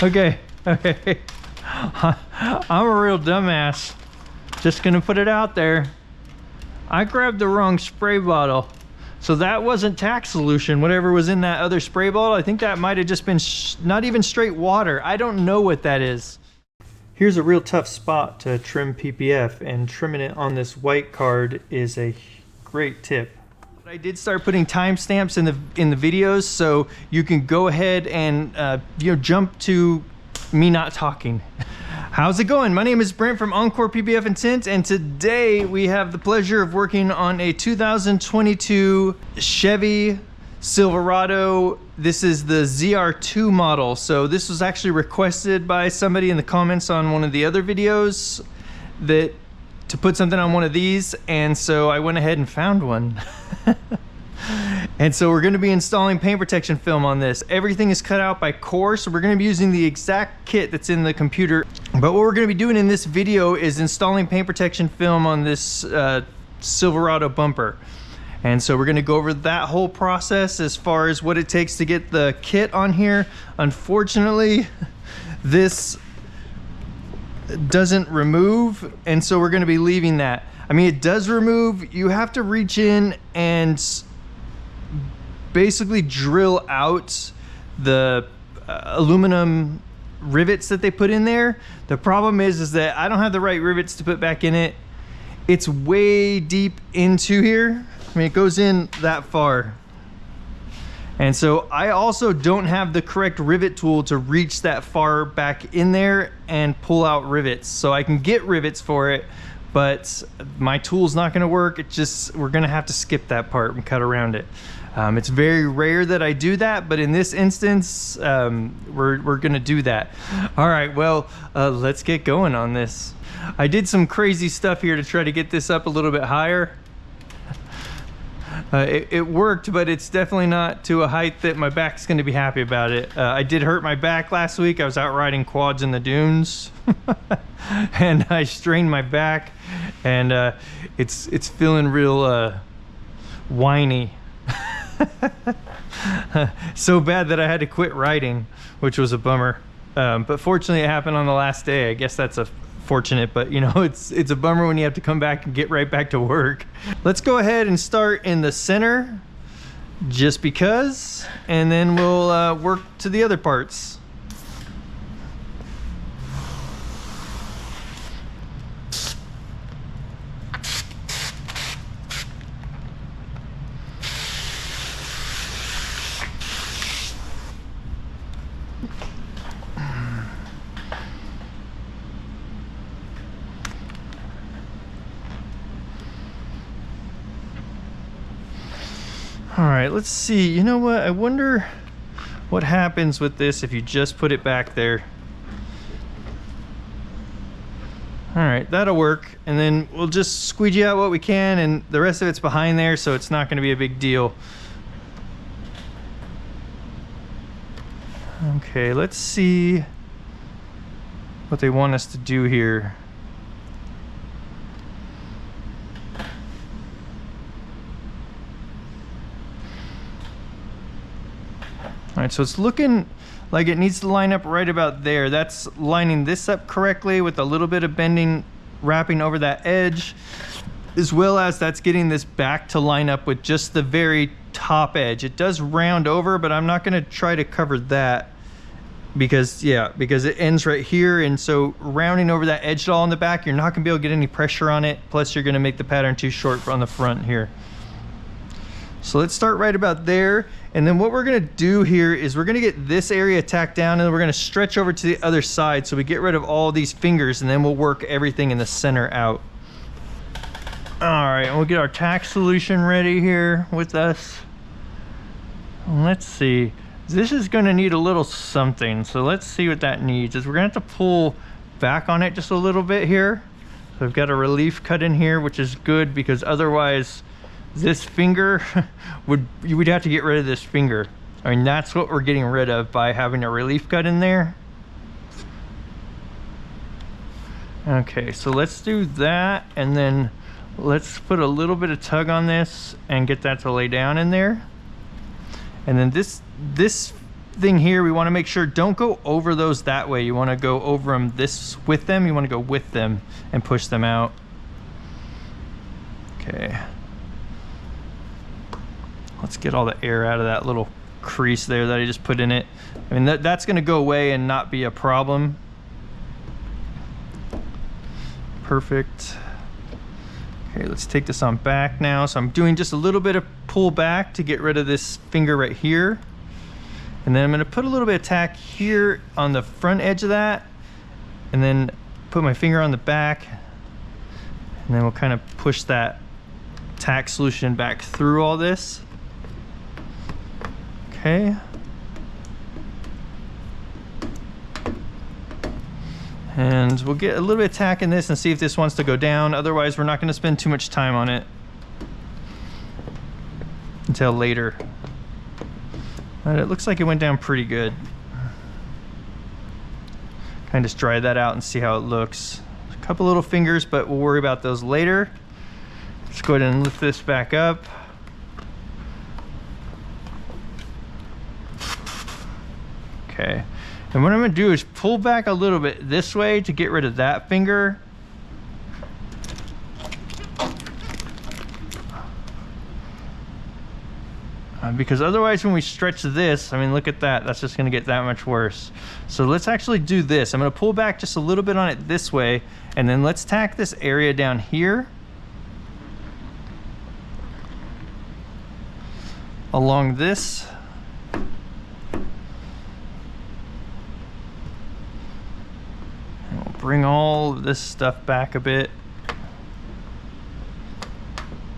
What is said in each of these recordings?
Okay. I'm a real dumbass. Just gonna put it out there. I grabbed the wrong spray bottle. So that wasn't tack solution, whatever was in that other spray bottle. I think that might have just been not even straight water. I don't know what that is. Here's a real tough spot to trim PPF, and trimming it on this white card is a great tip. I did start putting timestamps in the videos, so you can go ahead and jump to me not talking. How's it going? My name is Brent from Encore PPF and Tint, and today we have the pleasure of working on a 2022 Chevy Silverado. This is the ZR2 model. So this was actually requested by somebody in the comments on one of the other videos to put something on one of these, and so I went ahead and found one. And so we're going to be installing paint protection film on this. Everything is cut out by Core, so we're going to be using the exact kit that's in the computer. But what we're going to be doing in this video is installing paint protection film on this Silverado bumper. And so we're going to go over that whole process as far as what it takes to get the kit on here. Unfortunately, this doesn't remove, and so we're going to be leaving that. I mean, it does remove. You have to reach in and basically drill out the aluminum rivets that they put in there. The problem is that I don't have the right rivets to put back in it. It's way deep into here. I mean, it goes in that far. And so I also don't have the correct rivet tool to reach that far back in there and pull out rivets. So I can get rivets for it, but my tool's not gonna work. We're gonna have to skip that part and cut around it. It's very rare that I do that, but in this instance, we're gonna do that. All right, well, let's get going on this. I did some crazy stuff here to try to get this up a little bit higher. It worked, but it's definitely not to a height that my back's gonna be happy about it. I did hurt my back last week. I was out riding quads in the dunes and I strained my back, and it's feeling real whiny. So bad that I had to quit riding, which was a bummer. But fortunately it happened on the last day. I guess that's fortunate, but you know, it's a bummer when you have to come back and get right back to work. Let's go ahead and start in the center just because, and then we'll work to the other parts. All right, let's see. You know what? I wonder what happens with this if you just put it back there. All right, that'll work. And then we'll just squeegee out what we can, and the rest of it's behind there, so it's not going to be a big deal. Okay, let's see what they want us to do here. All right, so it's looking like it needs to line up right about there. That's lining this up correctly with a little bit of bending, wrapping over that edge, as well as that's getting this back to line up with just the very top edge. It does round over, but I'm not gonna try to cover that because it ends right here. And so rounding over that edge all in the back, you're not gonna be able to get any pressure on it. Plus you're gonna make the pattern too short on the front here. So let's start right about there. And then what we're gonna do here is we're gonna get this area tacked down, and then we're gonna stretch over to the other side so we get rid of all these fingers, and then we'll work everything in the center out. All right, and we'll get our tack solution ready here with us. Let's see, this is gonna need a little something. So let's see what that needs. We're gonna have to pull back on it just a little bit here. So I've got a relief cut in here, which is good because otherwise this finger we'd have to get rid of this finger. I mean, that's what we're getting rid of by having a relief cut in there. Okay, so let's do that, and then let's put a little bit of tug on this and get that to lay down in there. And then this thing here, we want to make sure don't go over those that way. You want to go over them with them. You want to go with them and push them out. Okay. Let's get all the air out of that little crease there that I just put in it. I mean, that's going to go away and not be a problem. Perfect. Okay, let's take this on back now. So I'm doing just a little bit of pull back to get rid of this finger right here. And then I'm gonna put a little bit of tack here on the front edge of that, and then put my finger on the back, and then we'll kind of push that tack solution back through all this. Okay. And we'll get a little bit of tack in this and see if this wants to go down. Otherwise, we're not gonna spend too much time on it until later. But it looks like it went down pretty good. Kind of just dry that out and see how it looks. A couple little fingers, but we'll worry about those later. Let's go ahead and lift this back up. Okay. And what I'm gonna do is pull back a little bit this way to get rid of that finger. Because otherwise when we stretch this, I mean, look at that, that's just gonna get that much worse. So let's actually do this. I'm gonna pull back just a little bit on it this way, and then let's tack this area down here along this. And we'll bring all of this stuff back a bit.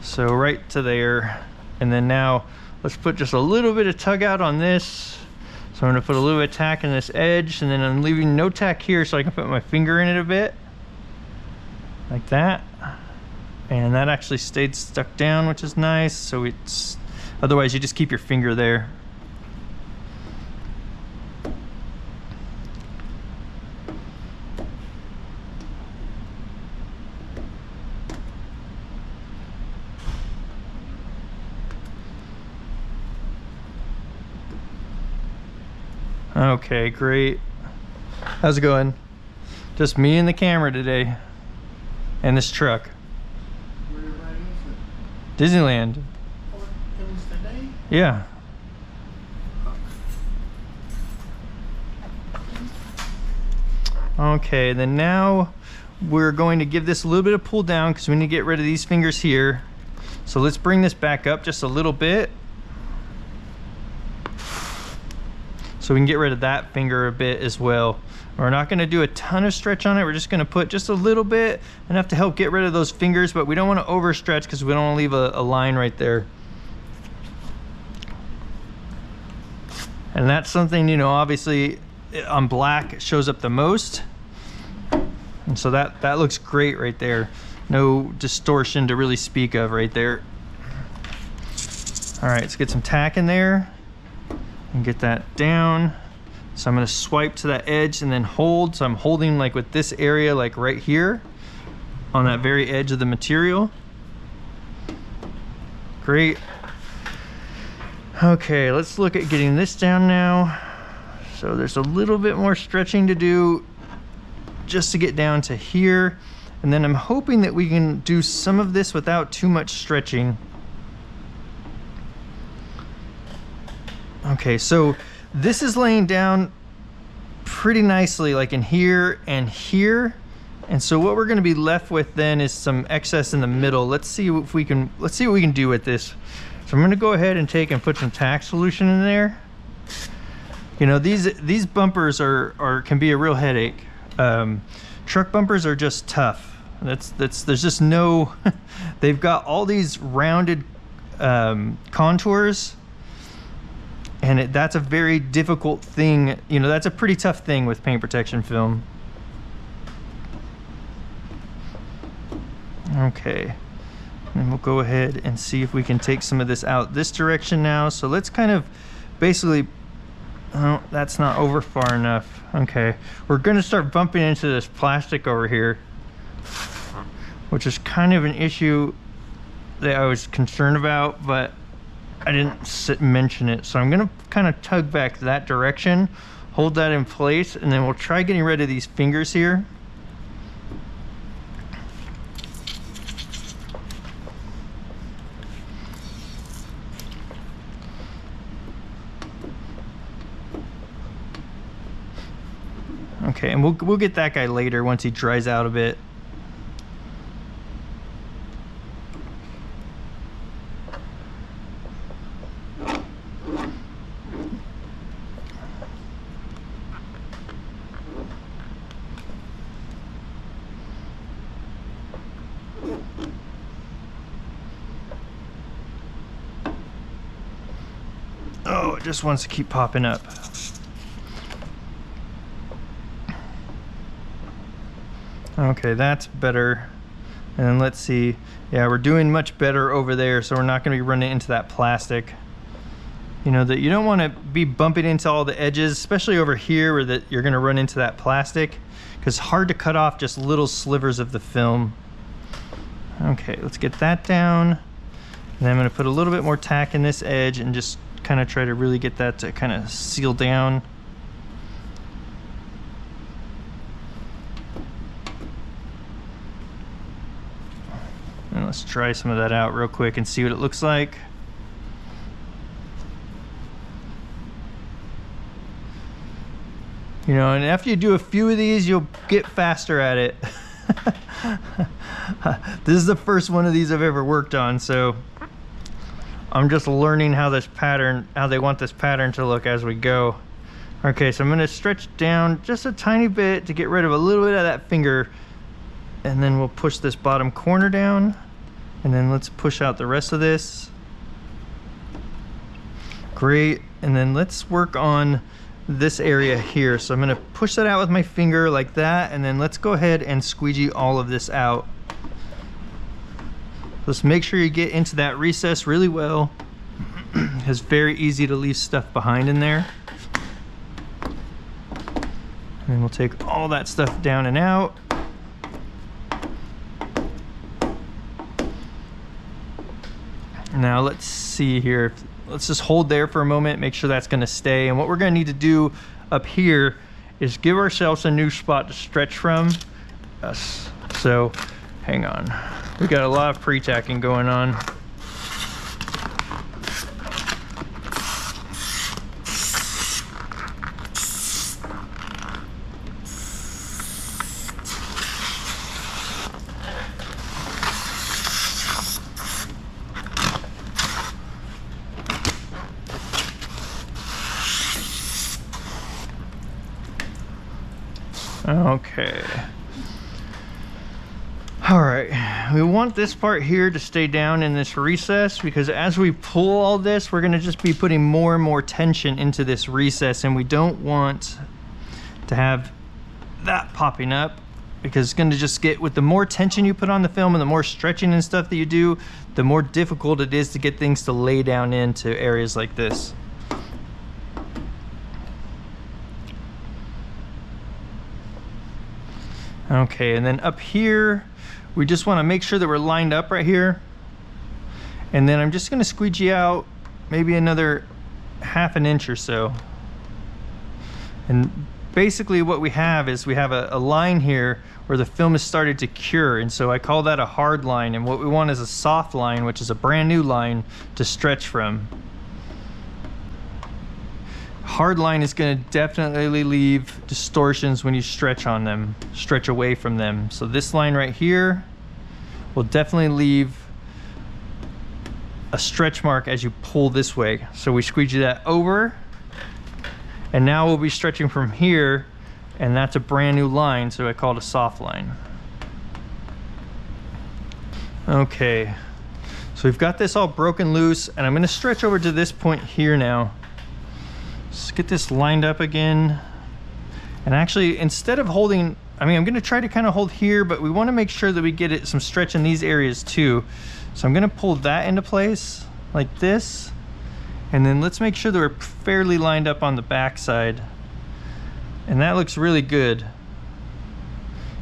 So right to there. And then now let's put just a little bit of tug out on this. So I'm gonna put a little bit of tack in this edge, and then I'm leaving no tack here so I can put my finger in it a bit. Like that. And that actually stayed stuck down, which is nice. So it's, otherwise you just keep your finger there. Okay, great. How's it going? Just me and the camera today. And this truck. Where everybody is it? Disneyland. Oh, it was today? Yeah. Okay, then now we're going to give this a little bit of pull down because we need to get rid of these fingers here. So let's bring this back up just a little bit, so we can get rid of that finger a bit as well. We're not gonna do a ton of stretch on it. We're just gonna put just a little bit, enough to help get rid of those fingers, but we don't wanna overstretch because we don't wanna leave a line right there. And that's something, you know, obviously on black it shows up the most. And so that looks great right there. No distortion to really speak of right there. All right, let's get some tack in there and get that down. So I'm gonna swipe to that edge and then hold. So I'm holding like with this area, like right here on that very edge of the material. Great. Okay, let's look at getting this down now. So there's a little bit more stretching to do just to get down to here. And then I'm hoping that we can do some of this without too much stretching. Okay, so this is laying down pretty nicely, like in here and here. And so what we're gonna be left with then is some excess in the middle. Let's see what we can do with this. So I'm gonna go ahead and take and put some tack solution in there. You know, these bumpers can be a real headache. Truck bumpers are just tough. There's just no, they've got all these rounded contours, and that's a very difficult thing. You know, that's a pretty tough thing with paint protection film. Okay, and we'll go ahead and see if we can take some of this out this direction now. So let's kind of basically, oh, that's not over far enough. Okay, we're gonna start bumping into this plastic over here, which is kind of an issue that I was concerned about, but I didn't mention it. So I'm gonna kind of tug back that direction, hold that in place, and then we'll try getting rid of these fingers here. Okay, and we'll get that guy later once he dries out a bit. Oh, it just wants to keep popping up. Okay, that's better. And then let's see. Yeah, we're doing much better over there, so we're not going to be running into that plastic. You know, that you don't want to be bumping into all the edges, especially over here where that you're going to run into that plastic, because it's hard to cut off just little slivers of the film. Okay, let's get that down. And then I'm going to put a little bit more tack in this edge and just kind of try to really get that to kind of seal down. And let's try some of that out real quick and see what it looks like. You know, and after you do a few of these, you'll get faster at it. This is the first one of these I've ever worked on, so I'm just learning how this pattern, how they want this pattern to look as we go. Okay, so I'm gonna stretch down just a tiny bit to get rid of a little bit of that finger, and then we'll push this bottom corner down, and then let's push out the rest of this. Great, and then let's work on this area here. So I'm gonna push that out with my finger like that, and then let's go ahead and squeegee all of this out. Let's make sure you get into that recess really well. It's very easy to leave stuff behind in there. And then we'll take all that stuff down and out. Now let's see here. Let's just hold there for a moment, make sure that's gonna stay. And what we're gonna need to do up here is give ourselves a new spot to stretch from. So hang on. We got a lot of pre-tacking going on. Okay. All right, we want this part here to stay down in this recess, because as we pull all this, we're gonna just be putting more and more tension into this recess, and we don't want to have that popping up, because it's gonna just get, with the more tension you put on the film and the more stretching and stuff that you do, the more difficult it is to get things to lay down into areas like this. Okay, and then up here, we just want to make sure that we're lined up right here. And then I'm just going to squeegee out maybe another ½ an inch or so. And basically what we have is we have a line here where the film has started to cure, and so I call that a hard line, and what we want is a soft line, which is a brand new line to stretch from. Hard line is going to definitely leave distortions when you stretch on them, stretch away from them. So this line right here will definitely leave a stretch mark as you pull this way. So we squeegee that over, and now we'll be stretching from here, and that's a brand new line, so I call it a soft line. Okay, so we've got this all broken loose, and I'm going to stretch over to this point here now. Let's get this lined up again. And actually, instead of holding, I'm going to try to kind of hold here, but we want to make sure that we get it some stretch in these areas too. So I'm going to pull that into place like this, and then let's make sure that we're fairly lined up on the back side. And that looks really good.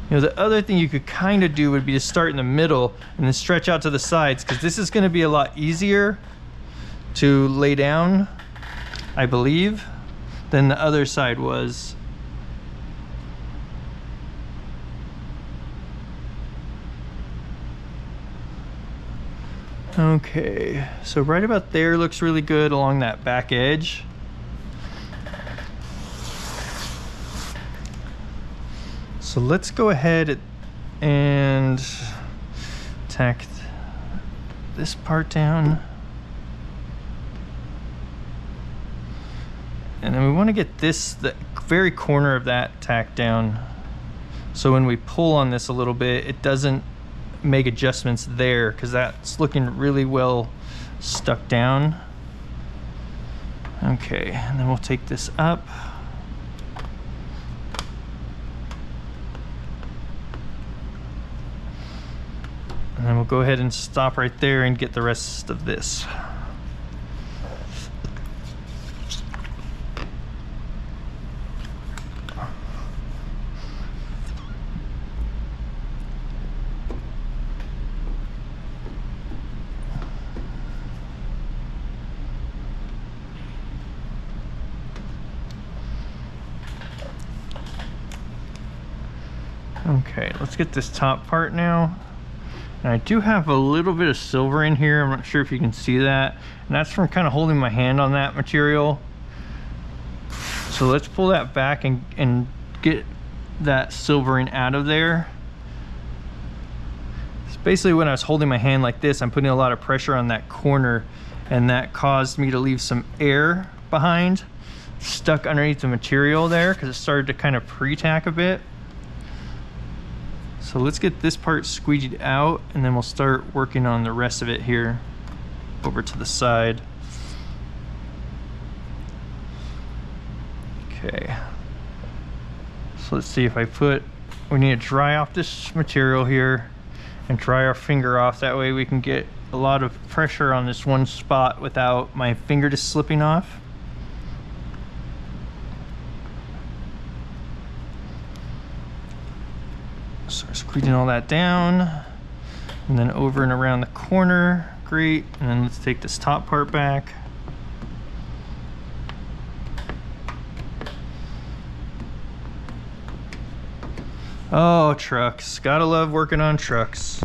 You know, the other thing you could kind of do would be to start in the middle and then stretch out to the sides, because this is going to be a lot easier to lay down, I believe, than the other side was. Okay, so right about there looks really good along that back edge. So let's go ahead and tack this part down. And then we want to get this, the very corner of that tacked down. So when we pull on this a little bit, it doesn't make adjustments there, because that's looking really well stuck down. Okay, and then we'll take this up. And then we'll go ahead and stop right there and get the rest of this. Okay, let's get this top part now. And I do have a little bit of silver in here. I'm not sure if you can see that. And that's from kind of holding my hand on that material. So let's pull that back and get that silvering out of there. It's basically when I was holding my hand like this, I'm putting a lot of pressure on that corner, and that caused me to leave some air behind, stuck underneath the material there, because it started to kind of pre-tack a bit. So let's get this part squeegeed out, and then we'll start working on the rest of it here over to the side. Okay. So let's see if I we need to dry off this material here and dry our finger off. That way we can get a lot of pressure on this one spot without my finger just slipping off. Start squeezing all that down, and then over and around the corner. Great. And then let's take this top part back. Oh, trucks. Gotta love working on trucks.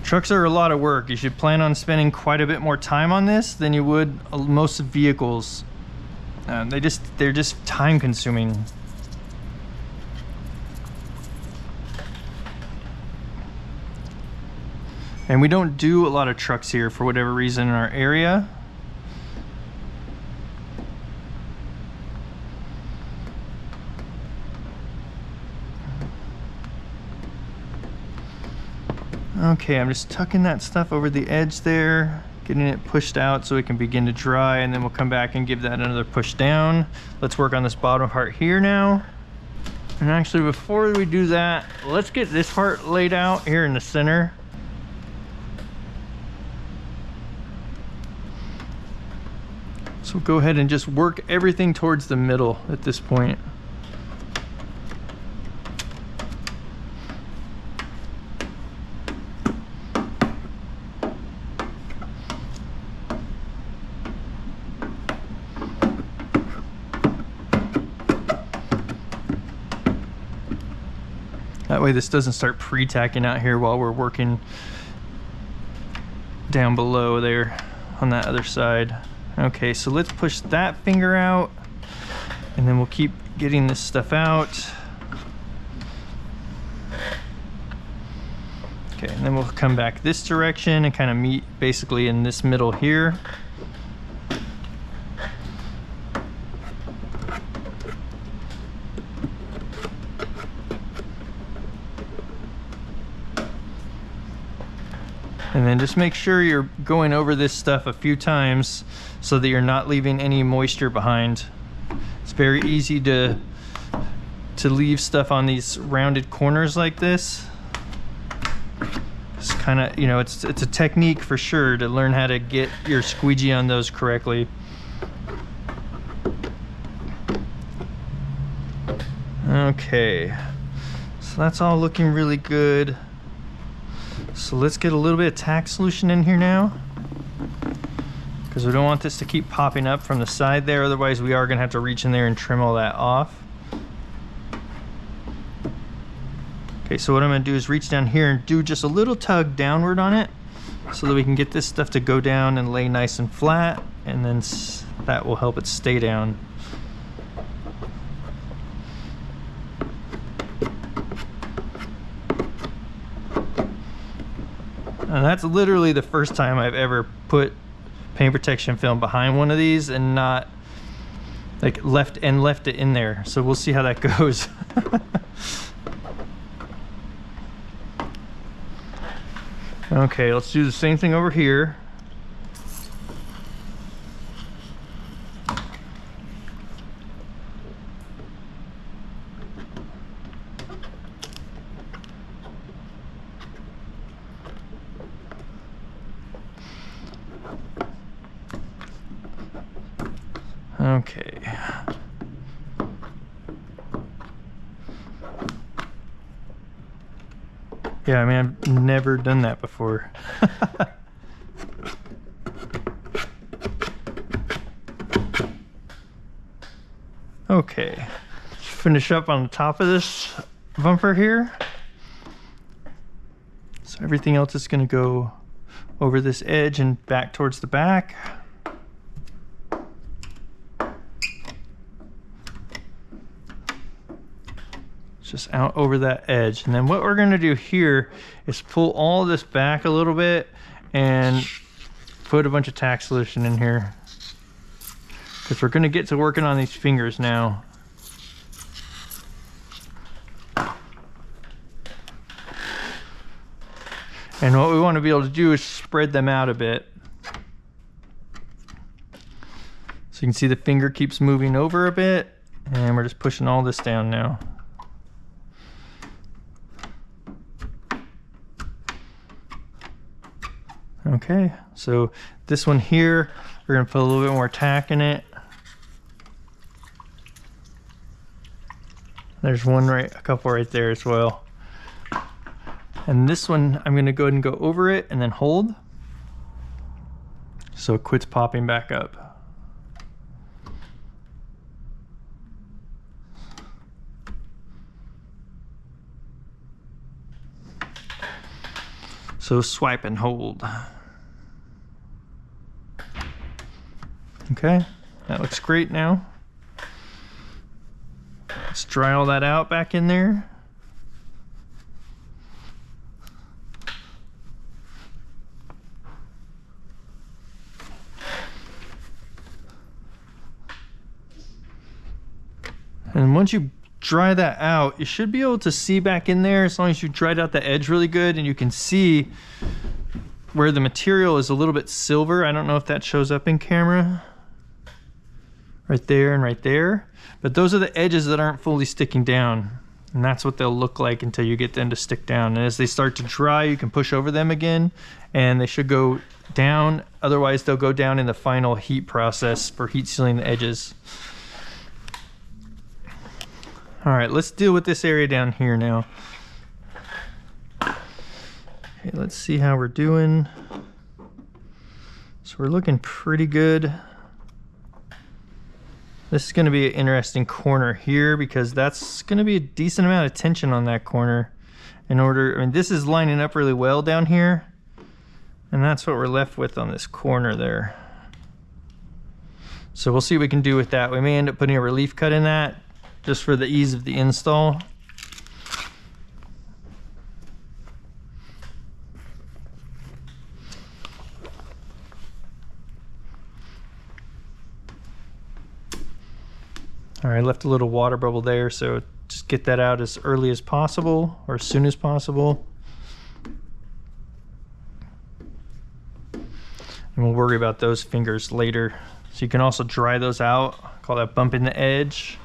Trucks are a lot of work. You should plan on spending quite a bit more time on this than you would most vehicles. They're just time consuming. And we don't do a lot of trucks here for whatever reason in our area. Okay, I'm just tucking that stuff over the edge there, getting it pushed out so it can begin to dry, and then we'll come back and give that another push down. Let's work on this bottom part here now. And actually, before we do that, let's get this part laid out here in the center. So go ahead and just work everything towards the middle at this point. That way this doesn't start pre-tacking out here while we're working down below there on that other side. Okay, so let's push that finger out, and then we'll keep getting this stuff out. Okay, and then we'll come back this direction and kind of meet basically in this middle here. And then just make sure you're going over this stuff a few times so that you're not leaving any moisture behind. It's very easy to leave stuff on these rounded corners like this. It's kind of, you know, it's a technique for sure to learn how to get your squeegee on those correctly. Okay, so that's all looking really good. So let's get a little bit of tack solution in here now, because we don't want this to keep popping up from the side there. Otherwise we are going to have to reach in there and trim all that off. Okay, so what I'm going to do is reach down here and do just a little tug downward on it so that we can get this stuff to go down and lay nice and flat, and then that will help it stay down. And that's literally the first time I've ever put paint protection film behind one of these and not like left it in there. So we'll see how that goes. Okay, let's do the same thing over here. Okay. Yeah, I mean, I've never done that before. Okay, let's finish up on the top of this bumper here. So everything else is going to go over this edge and back towards the back. Just out over that edge. And then what we're going to do here is pull all this back a little bit and put a bunch of tack solution in here, because we're going to get to working on these fingers now. And what we want to be able to do is spread them out a bit. So you can see the finger keeps moving over a bit, and we're just pushing all this down now. Okay, so this one here, we're going to put a little bit more tack in it. There's one a couple right there as well. And this one, I'm going to go ahead and go over it and then hold, so it quits popping back up. So swipe and hold. Okay, that looks great now. Let's dry all that out back in there. And once you dry that out, you should be able to see back in there, as long as you dried out the edge really good, and you can see where the material is a little bit silver. I don't know if that shows up in camera. Right there and right there. But those are the edges that aren't fully sticking down. And that's what they'll look like until you get them to stick down. And as they start to dry, you can push over them again, and they should go down. Otherwise, they'll go down in the final heat process for heat sealing the edges. All right, let's deal with this area down here now. Okay, let's see how we're doing. So we're looking pretty good. This is going to be an interesting corner here, because that's going to be a decent amount of tension on that corner. I mean, this is lining up really well down here, and that's what we're left with on this corner there. So we'll see what we can do with that. We may end up putting a relief cut in that, just for the ease of the install. All right, left a little water bubble there, so just get that out as early as possible, or as soon as possible. And we'll worry about those fingers later. So you can also dry those out, call that bumping the edge.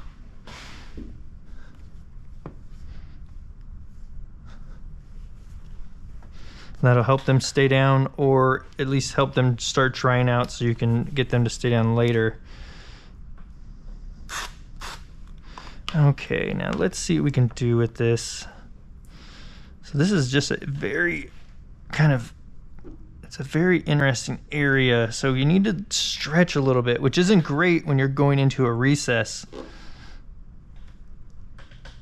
That'll help them stay down, or at least help them start drying out so you can get them to stay down later. Okay, now let's see what we can do with this. So this is just a very it's a very interesting area. So you need to stretch a little bit, which isn't great when you're going into a recess.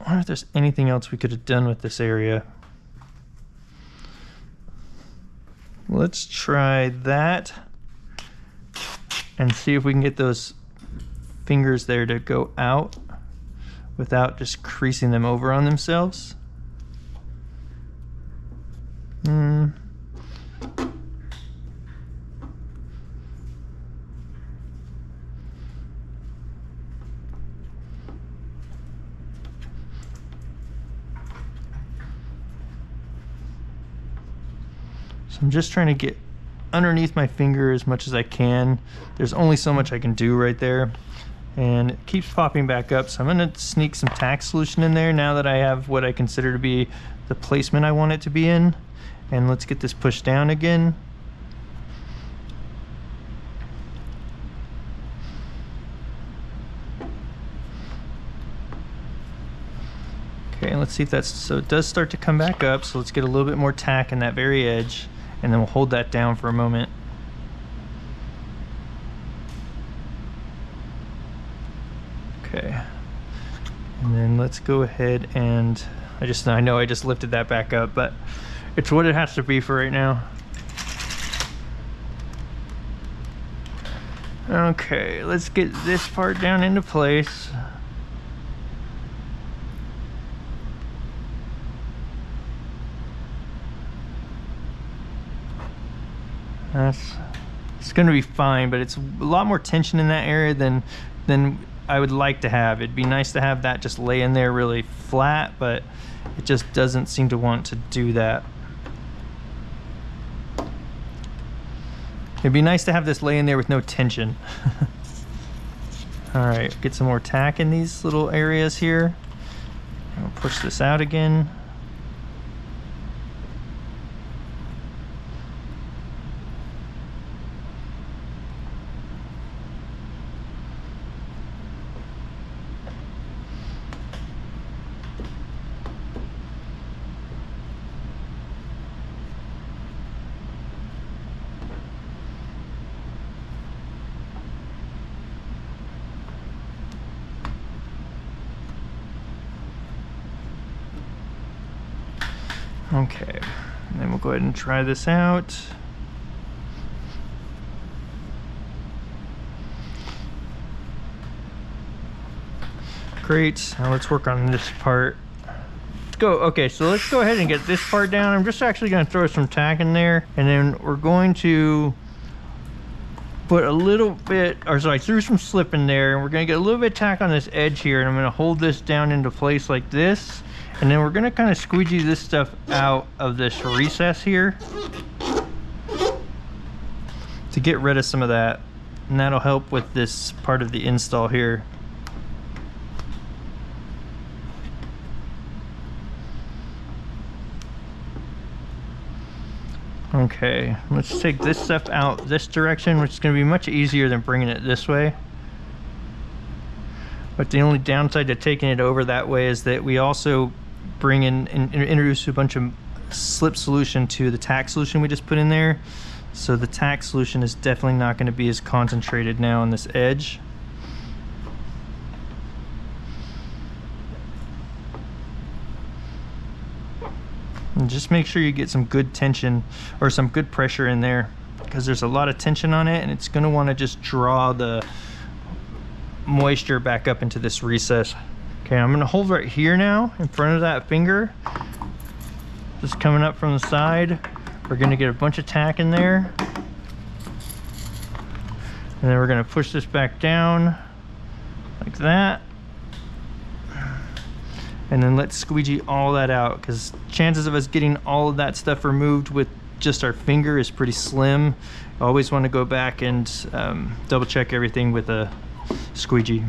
I wonder if there's anything else we could have done with this area. Let's try that and see if we can get those fingers there to go out without just creasing them over on themselves. So I'm just trying to get underneath my finger as much as I can. There's only so much I can do right there. And it keeps popping back up, so I'm gonna sneak some tack solution in there now that I have what I consider to be the placement I want it to be in. And let's get this pushed down again. Okay, let's see if that's, so it does start to come back up, so let's get a little bit more tack in that very edge, and then we'll hold that down for a moment. Okay, and then let's go ahead and, I know I just lifted that back up, but it's what it has to be for right now. Okay, let's get this part down into place. It's gonna be fine, but it's a lot more tension in that area than I would like to have. It'd be nice to have that just lay in there really flat, but it just doesn't seem to want to do that. It'd be nice to have this lay in there with no tension. All right, get some more tack in these little areas here. And we'll push this out again. Okay, and then we'll go ahead and try this out. Great, now let's work on this part. Let's go, okay, so let's go ahead and get this part down. I'm just actually gonna throw some tack in there, and then we're going to put a little bit, or sorry, I threw some slip in there, and we're gonna get a little bit of tack on this edge here, and I'm gonna hold this down into place like this. And then we're gonna kind of squeegee this stuff out of this recess here to get rid of some of that. And that'll help with this part of the install here. Okay, let's take this stuff out this direction, which is gonna be much easier than bringing it this way. But the only downside to taking it over that way is that we also bring in and introduce a bunch of slip solution to the tack solution we just put in there. So the tack solution is definitely not going to be as concentrated now on this edge. And just make sure you get some good tension or some good pressure in there, because there's a lot of tension on it and it's going to want to just draw the moisture back up into this recess. Okay, I'm gonna hold right here now in front of that finger. Just coming up from the side. We're gonna get a bunch of tack in there. And then we're gonna push this back down like that. And then let's squeegee all that out, because chances of us getting all of that stuff removed with just our finger is pretty slim. I always want to go back and double check everything with a squeegee.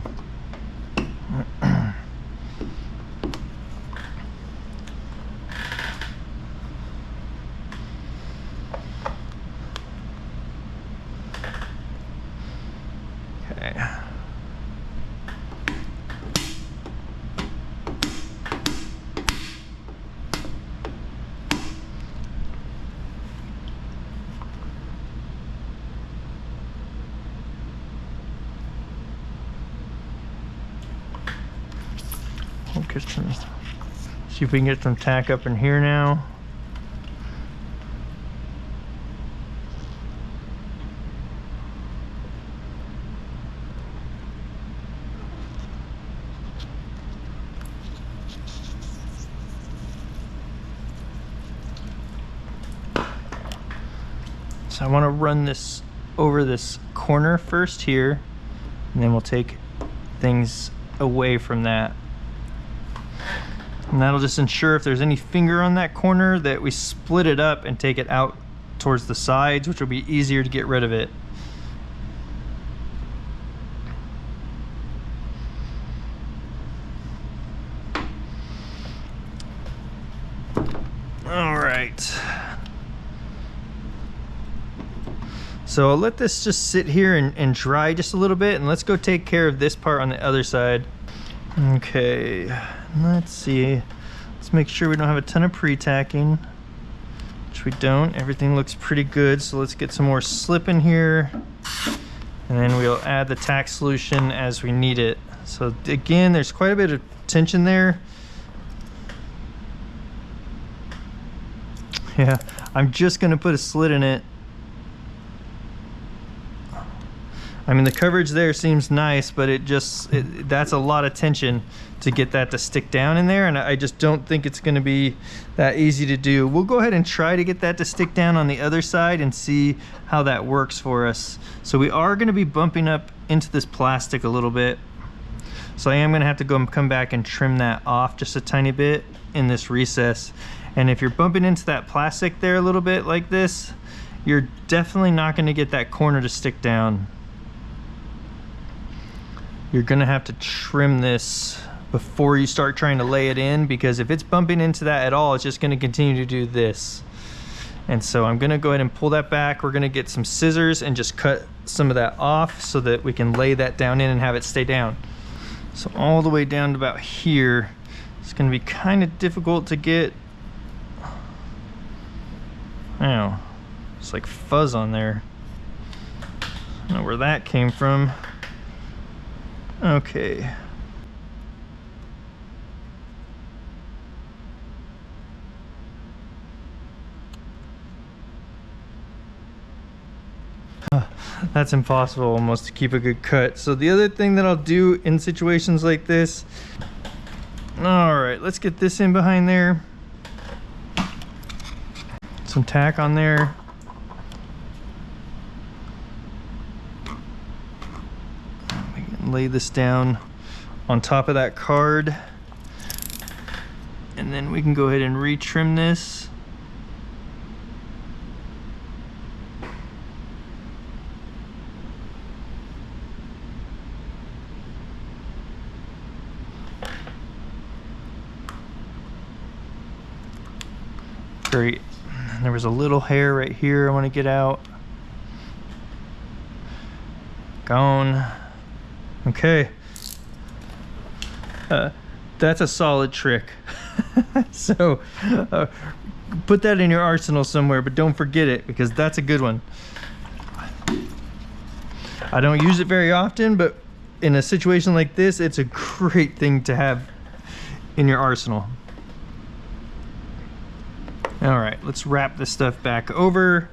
get some, see if we can get some tack up in here now. So I want to run this over this corner first here, and then we'll take things away from that. And that'll just ensure if there's any finger on that corner that we split it up and take it out towards the sides, which will be easier to get rid of it. All right. So I'll let this just sit here and dry just a little bit, and let's go take care of this part on the other side. Okay, let's see. Let's make sure we don't have a ton of pre-tacking, which we don't. Everything looks pretty good, so let's get some more slip in here, and then we'll add the tack solution as we need it. So again, there's quite a bit of tension there. Yeah, I'm just gonna put a slit in it. I mean, the coverage there seems nice, but that's a lot of tension to get that to stick down in there, and I just don't think it's gonna be that easy to do. We'll go ahead and try to get that to stick down on the other side and see how that works for us. So we are gonna be bumping up into this plastic a little bit. So I am gonna have to go and come back and trim that off just a tiny bit in this recess. And if you're bumping into that plastic there a little bit like this, you're definitely not gonna get that corner to stick down. You're gonna have to trim this before you start trying to lay it in, because if it's bumping into that at all, it's just gonna continue to do this. And so I'm gonna go ahead and pull that back. We're gonna get some scissors and just cut some of that off so that we can lay that down in and have it stay down. So all the way down to about here, it's gonna be kind of difficult to get. Wow, it's like fuzz on there. I don't know where that came from. Okay. That's impossible almost to keep a good cut. So the other thing that I'll do in situations like this, all right, let's get this in behind there. Some tack on there. We can lay this down on top of that card, and then we can go ahead and retrim this. Great. There was a little hair right here I want to get out. Gone. Okay. That's a solid trick. So put that in your arsenal somewhere, but don't forget it, because that's a good one. I don't use it very often, but in a situation like this, it's a great thing to have in your arsenal. All right, let's wrap this stuff back over.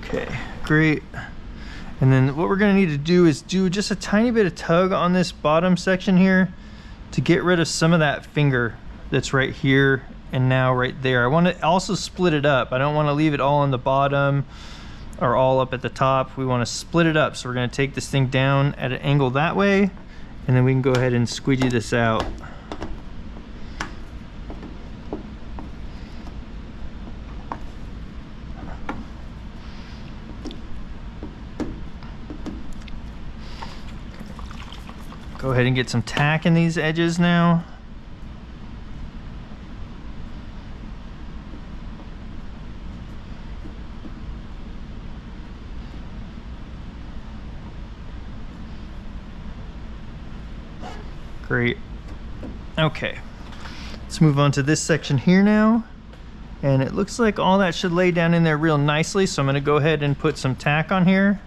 Okay, great. And then what we're gonna need to do is do just a tiny bit of tug on this bottom section here to get rid of some of that finger that's right here and now right there. I want to also split it up. I don't want to leave it all on the bottom or all up at the top. We want to split it up. So we're gonna take this thing down at an angle that way, and then we can go ahead and squeegee this out. Go ahead and get some tack in these edges now. Great. Okay, let's move on to this section here now. And it looks like all that should lay down in there real nicely. So I'm gonna go ahead and put some tack on here.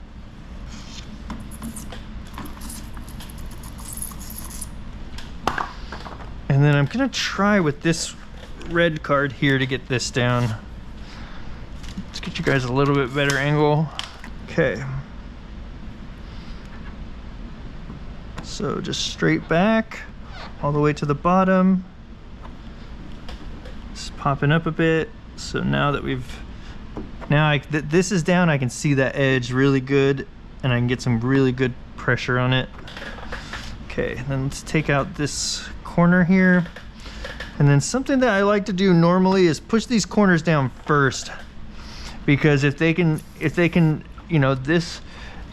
And then I'm gonna try with this red card here to get this down. Let's get you guys a little bit better angle. Okay. So just straight back, all the way to the bottom. It's popping up a bit. So now that this is down, I can see that edge really good and I can get some really good pressure on it. Okay, then let's take out this corner here. And then something that I like to do normally is push these corners down first. Because if they can, you know, let's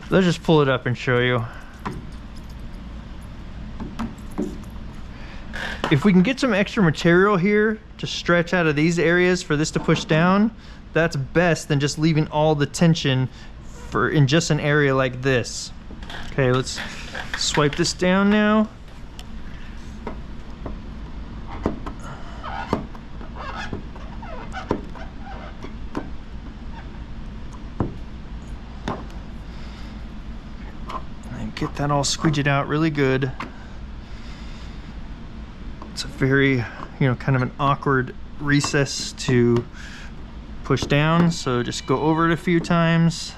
just pull it up and show you. If we can get some extra material here to stretch out of these areas for this to push down, that's best than just leaving all the tension in just an area like this. Okay, let's swipe this down now. And get that all squeegeed out really good. It's a very, you know, kind of an awkward recess to push down, so just go over it a few times.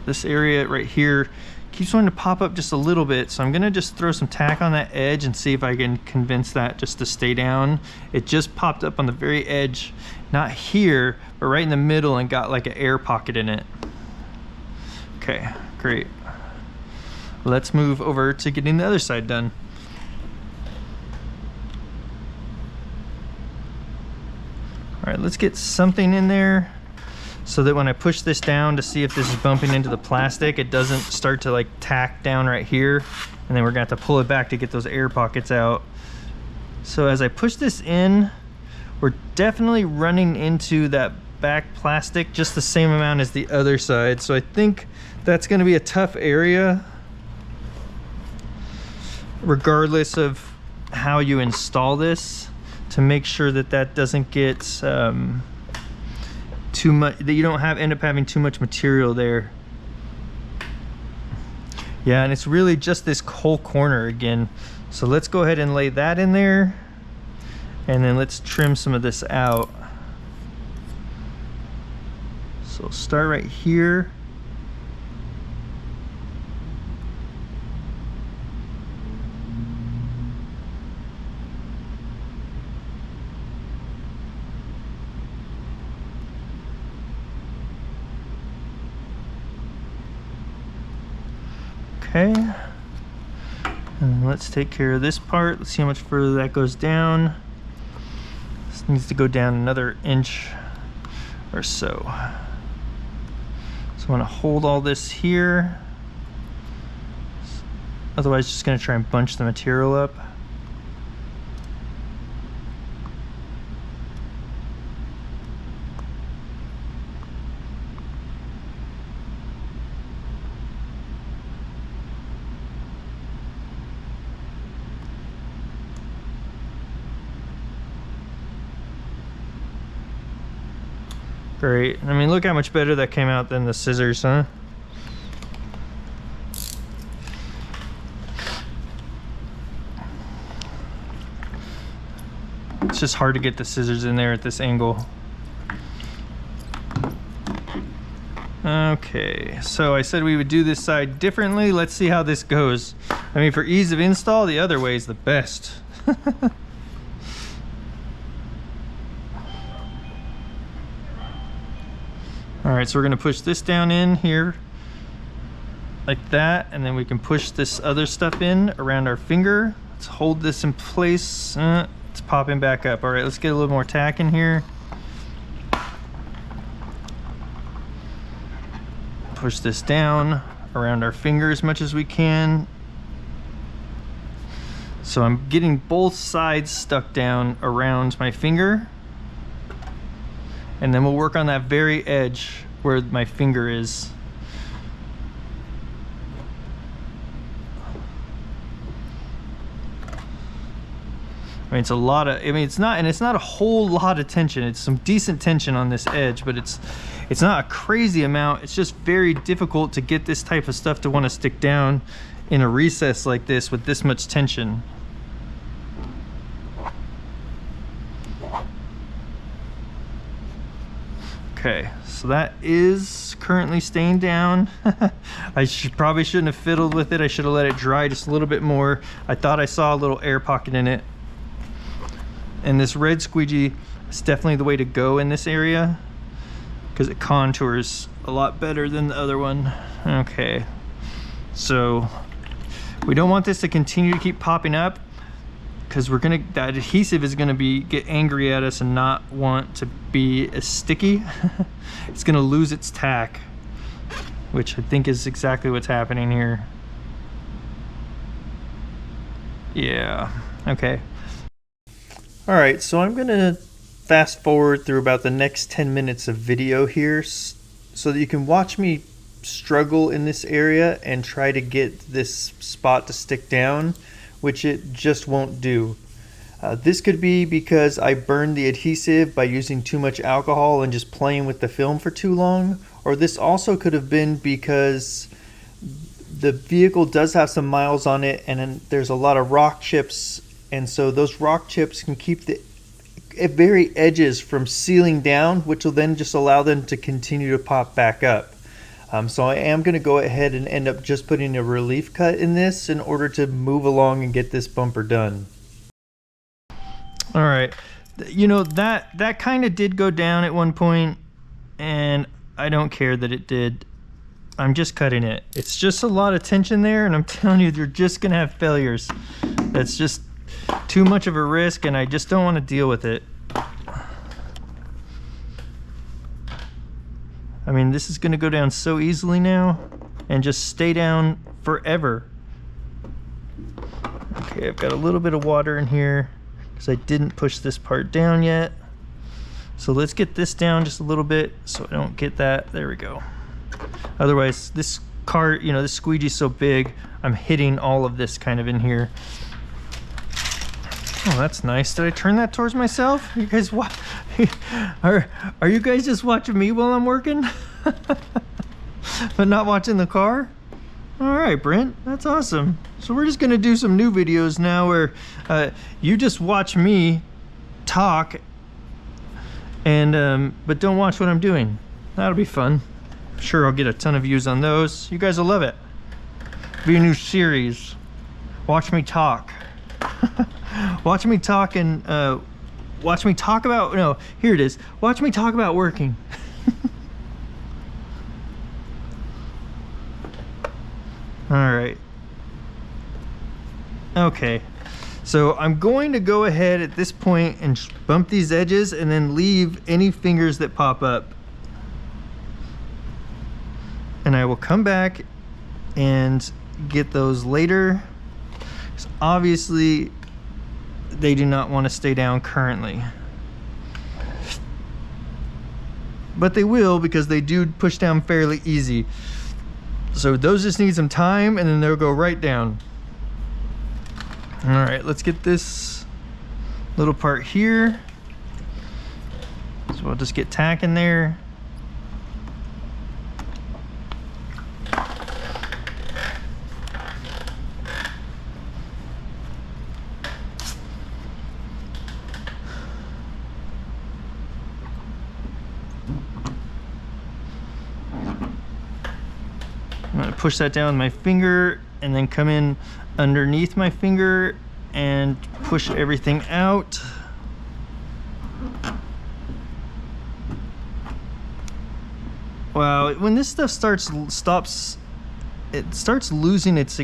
This area right here keeps wanting to pop up just a little bit, so I'm gonna just throw some tack on that edge and see if I can convince that just to stay down. It just popped up on the very edge, not here, but right in the middle, and got like an air pocket in it. Okay, great. Let's move over to getting the other side done. All right, let's get something in there so that when I push this down to see if this is bumping into the plastic, it doesn't start to like tack down right here. And then we're gonna have to pull it back to get those air pockets out. So as I push this in, we're definitely running into that back plastic just the same amount as the other side. So I think that's gonna be a tough area, regardless of how you install this, to make sure that that doesn't get too much, that you don't end up having too much material there. Yeah, and it's really just this whole corner again. So let's go ahead and lay that in there, and then let's trim some of this out. So start right here. Okay, and let's take care of this part. Let's see how much further that goes down. This needs to go down another inch or so. So I want to hold all this here. Otherwise, just going to try and bunch the material up. Great. I mean, look how much better that came out than the scissors, huh? It's just hard to get the scissors in there at this angle. Okay, so I said we would do this side differently. Let's see how this goes. I mean, for ease of install, the other way is the best. All right, so we're gonna push this down in here like that, and then we can push this other stuff in around our finger. Let's hold this in place. It's popping back up. All right, let's get a little more tack in here. Push this down around our finger as much as we can. So I'm getting both sides stuck down around my finger. And then we'll work on that very edge where my finger is. mean, it's a lot of, I mean, it's not a whole lot of tension. It's some decent tension on this edge, but it's not a crazy amount. It's just very difficult to get this type of stuff to want to stick down in a recess like this with this much tension. Okay, so that is currently staying down. I probably shouldn't have fiddled with it. I should have let it dry just a little bit more. I thought I saw a little air pocket in it. And this red squeegee is definitely the way to go in this area because it contours a lot better than the other one. Okay, so we don't want this to continue to keep popping up because that adhesive is gonna get angry at us and not want to be as sticky. It's gonna lose its tack, which I think is exactly what's happening here. Yeah, okay. All right, so I'm gonna fast forward through about the next 10 minutes of video here so that you can watch me struggle in this area and try to get this spot to stick down, which it just won't do. This could be because I burned the adhesive by using too much alcohol and just playing with the film for too long, or this also could have been because the vehicle does have some miles on it and then there's a lot of rock chips, and so those rock chips can keep the very edges from sealing down, which will then just allow them to continue to pop back up. So I am going to go ahead and end up just putting a relief cut in this in order to move along and get this bumper done. All right, you know, that kind of did go down at one point, and I don't care that it did. I'm just cutting it. It's just a lot of tension there, and I'm telling you, you're just going to have failures. That's just too much of a risk, and I just don't want to deal with it. I mean, this is going to go down so easily now and just stay down forever. Okay, I've got a little bit of water in here because I didn't push this part down yet. So let's get this down just a little bit so I don't get that. There we go. Otherwise, this car, you know, this squeegee's so big, I'm hitting all of this kind of in here. Oh, that's nice. Did I turn that towards myself? You guys, what? Are you guys just watching me while I'm working? But not watching the car? All right, Brent, that's awesome. So we're just gonna do some new videos now where you just watch me talk and but don't watch what I'm doing. That'll be fun. I'm sure I'll get a ton of views on those. You guys will love it. Be a new series. Watch me talk. Watch me talk and watch me talk about, no, here it is. Watch me talk about working. All right. Okay. So I'm going to go ahead at this point and bump these edges and then leave any fingers that pop up. And I will come back and get those later. So obviously, they do not want to stay down currently. But they will, because they do push down fairly easy. So those just need some time and then they'll go right down. All right, let's get this little part here. So I'll just get tack in there. I'm gonna push that down with my finger and then come in underneath my finger and push everything out. Wow, when this stuff starts losing its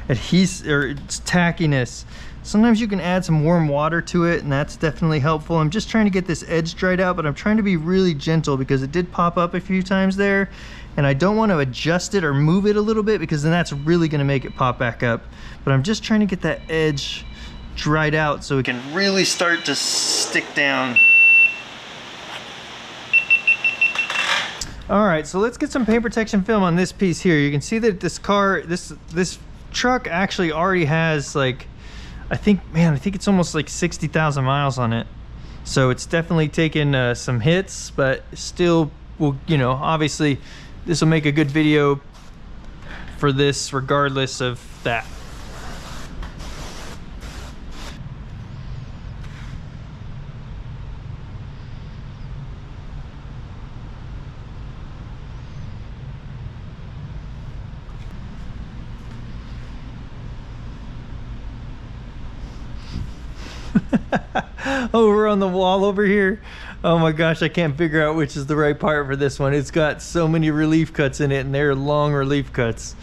adhesive or its tackiness. Sometimes you can add some warm water to it and that's definitely helpful. I'm just trying to get this edge dried out, but I'm trying to be really gentle because it did pop up a few times there. And I don't want to adjust it or move it a little bit because then that's really going to make it pop back up. But I'm just trying to get that edge dried out so it can really start to stick down. All right, so let's get some paint protection film on this piece here. You can see that this car, this truck actually already has like I think it's almost like 60,000 miles on it. So it's definitely taken some hits, but still will, you know, obviously this will make a good video for this regardless of that. Over on the wall over here, oh my gosh, I can't figure out which is the right part for this one. It's got so many relief cuts in it, and they're long relief cuts,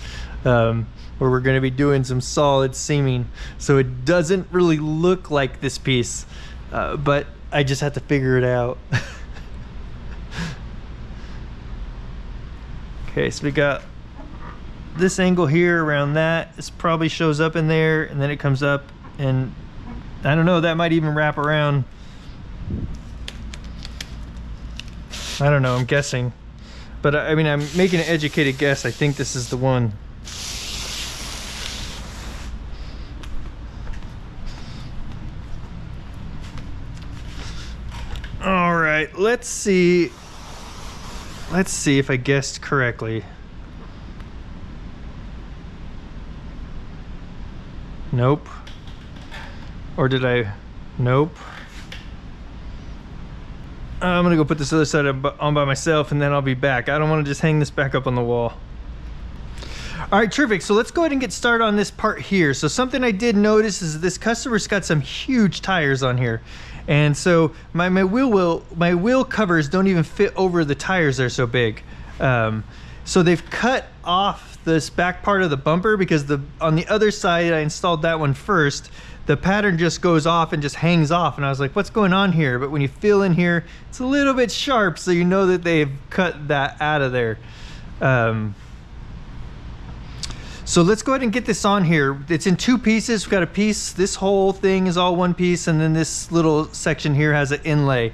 where we're going to be doing some solid seaming, so it doesn't really look like this piece, but I just have to figure it out. Okay, so we got this angle here around that. This probably shows up in there, and then it comes up, and I don't know, that might even wrap around. I don't know, I'm guessing. But I mean, I'm making an educated guess. I think this is the one. All right, let's see. Let's see if I guessed correctly. Nope. Or did I? Nope. I'm gonna go put this other side on by myself, and then I'll be back. I don't want to just hang this back up on the wall. All right, terrific. So let's go ahead and get started on this part here. So something I did notice is this customer's got some huge tires on here. And so my wheel covers don't even fit over the tires, they're so big. So they've cut off this back part of the bumper, because on the other side, I installed that one first. The pattern just goes off and just hangs off, and I was like, what's going on here? But when you feel in here, it's a little bit sharp, so you know that they've cut that out of there. So let's go ahead and get this on here. It's in two pieces. We've got a piece, this whole thing is all one piece, and then this little section here has an inlay.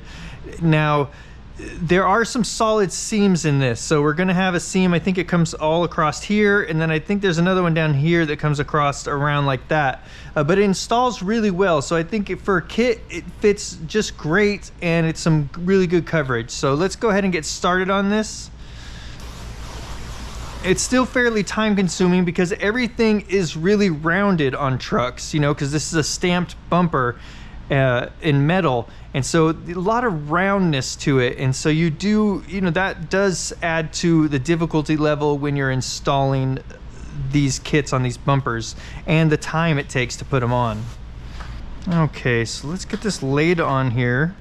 Now, there are some solid seams in this, so we're gonna have a seam, I think it comes all across here, and then I think there's another one down here that comes across around like that. But it installs really well, so I think for a kit, it fits just great, and it's some really good coverage. So let's go ahead and get started on this. It's still fairly time consuming because everything is really rounded on trucks, you know, because this is a stamped bumper in metal, and so a lot of roundness to it, and so you know, that does add to the difficulty level when you're installing these kits on these bumpers, and the time it takes to put them on. Okay, so let's get this laid on here.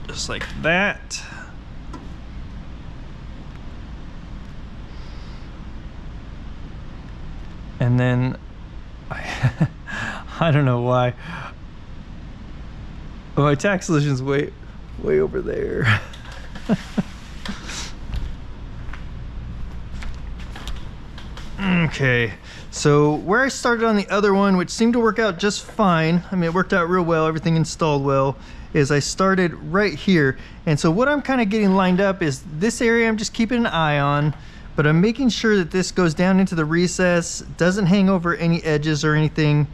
Just like that. And then I don't know why. But my tack solution's way over there. Okay, so where I started on the other one, which seemed to work out just fine, I mean, it worked out real well, everything installed well, is I started right here. And so what I'm kind of getting lined up is this area I'm just keeping an eye on, but I'm making sure that this goes down into the recess, doesn't hang over any edges or anything,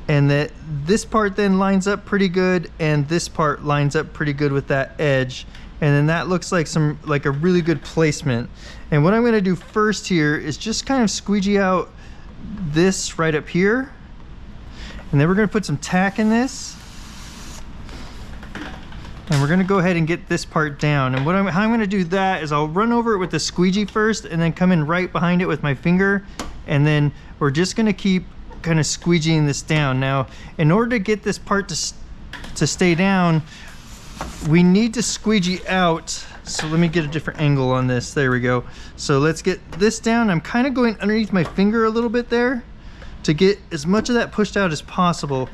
and that this part then lines up pretty good, and this part lines up pretty good with that edge. And then that looks like a really good placement. And what I'm gonna do first here is just kind of squeegee out this right up here. And then we're gonna put some tack in this. And we're gonna go ahead and get this part down. And how I'm gonna do that is I'll run over it with the squeegee first, and then come in right behind it with my finger. And then we're just gonna keep kind of squeegeeing this down. Now, in order to get this part to stay down, we need to squeegee out. So let me get a different angle on this. There we go. So let's get this down. I'm kind of going underneath my finger a little bit there to get as much of that pushed out as possible.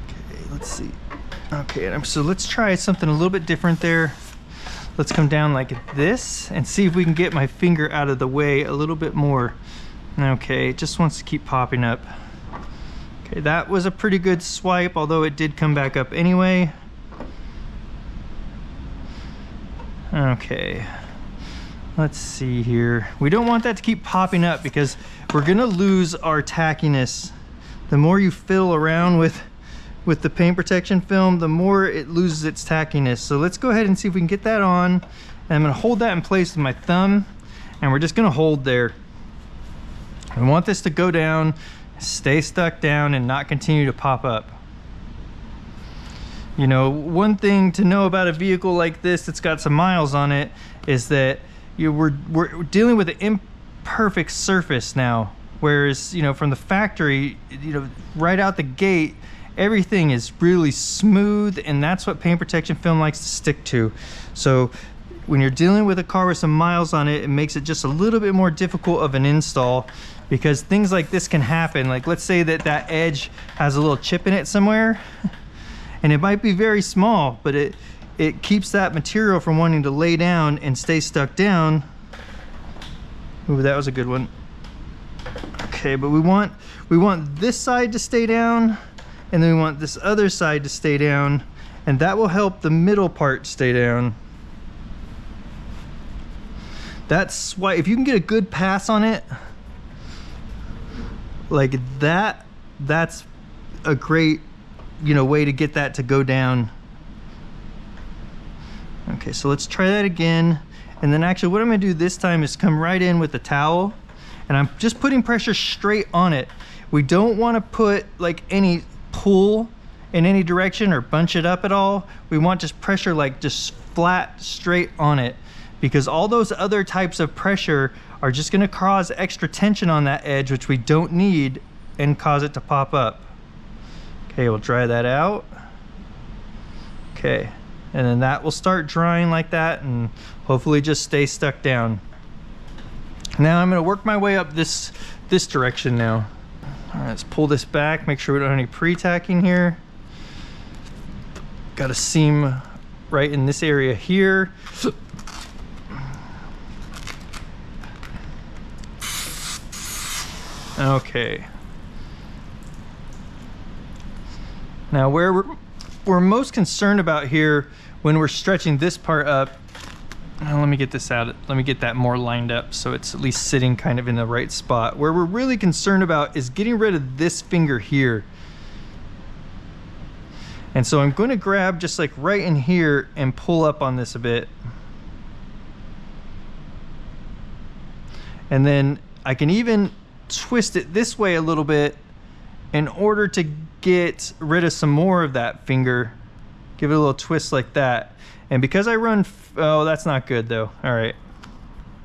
Okay, let's see. Okay, so let's try something a little bit different there. Let's come down like this and see if we can get my finger out of the way a little bit more. Okay, it just wants to keep popping up. Okay, that was a pretty good swipe, although it did come back up anyway. Okay, Let's see here. We don't want that to keep popping up because we're gonna lose our tackiness. The more you fiddle around with the paint protection film, the more it loses its tackiness. So let's go ahead and see if we can get that on. And I'm gonna hold that in place with my thumb, and we're just gonna hold there. I want this to go down, stay stuck down, and not continue to pop up. You know, one thing to know about a vehicle like this that's got some miles on it is that we're dealing with an imperfect surface now. Whereas, you know, from the factory, you know, right out the gate, everything is really smooth, and that's what paint protection film likes to stick to. So when you're dealing with a car with some miles on it, it makes it just a little bit more difficult of an install, because things like this can happen. Like, let's say that edge has a little chip in it somewhere, and it might be very small, but it keeps that material from wanting to lay down and stay stuck down. Ooh, that was a good one. Okay, but we want this side to stay down, and then we want this other side to stay down, and that will help the middle part stay down. That's why, if you can get a good pass on it like that, that's a great, you know, way to get that to go down. Okay, so let's try that again. And then actually what I'm gonna do this time is come right in with the towel, and I'm just putting pressure straight on it. We don't want to put like any pull in any direction or bunch it up at all. We want just pressure like just flat straight on it, because all those other types of pressure are just going to cause extra tension on that edge, which we don't need, and cause it to pop up. Okay, we'll dry that out. Okay, and then that will start drying like that and hopefully just stay stuck down. Now I'm going to work my way up this direction now. All right, let's pull this back, make sure we don't have any pre-tacking here. Got a seam right in this area here. Okay. Now where we're most concerned about here when we're stretching this part up, now let me get this out, let me get that more lined up so it's at least sitting kind of in the right spot. Where we're really concerned about is getting rid of this finger here. And so I'm going to grab just like right in here and pull up on this a bit. And then I can even twist it this way a little bit in order to get rid of some more of that finger. Give it a little twist like that. And because I run, oh, that's not good though. All right,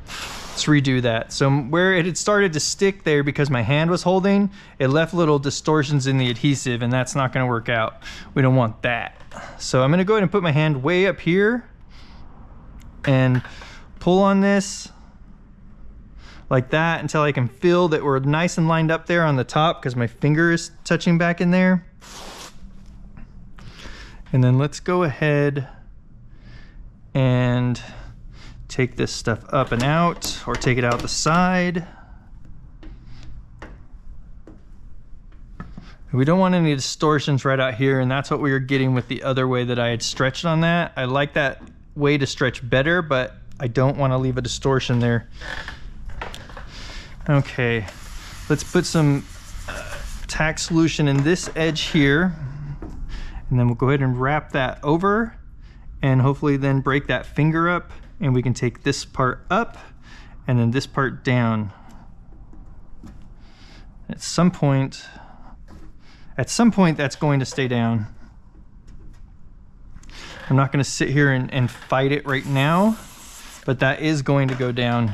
let's redo that. So where it had started to stick there because my hand was holding, it left little distortions in the adhesive, and that's not gonna work out. We don't want that. So I'm gonna go ahead and put my hand way up here and pull on this like that until I can feel that we're nice and lined up there on the top, because my finger is touching back in there. And then let's go ahead and take this stuff up and out, or take it out the side. We don't want any distortions right out here, and that's what we were getting with the other way that I had stretched on that. I like that way to stretch better, but I don't want to leave a distortion there. Okay, let's put some tack solution in this edge here, and then we'll go ahead and wrap that over, and hopefully then break that finger up, and we can take this part up and then this part down. At some point that's going to stay down. I'm not going to sit here and fight it right now, but that is going to go down.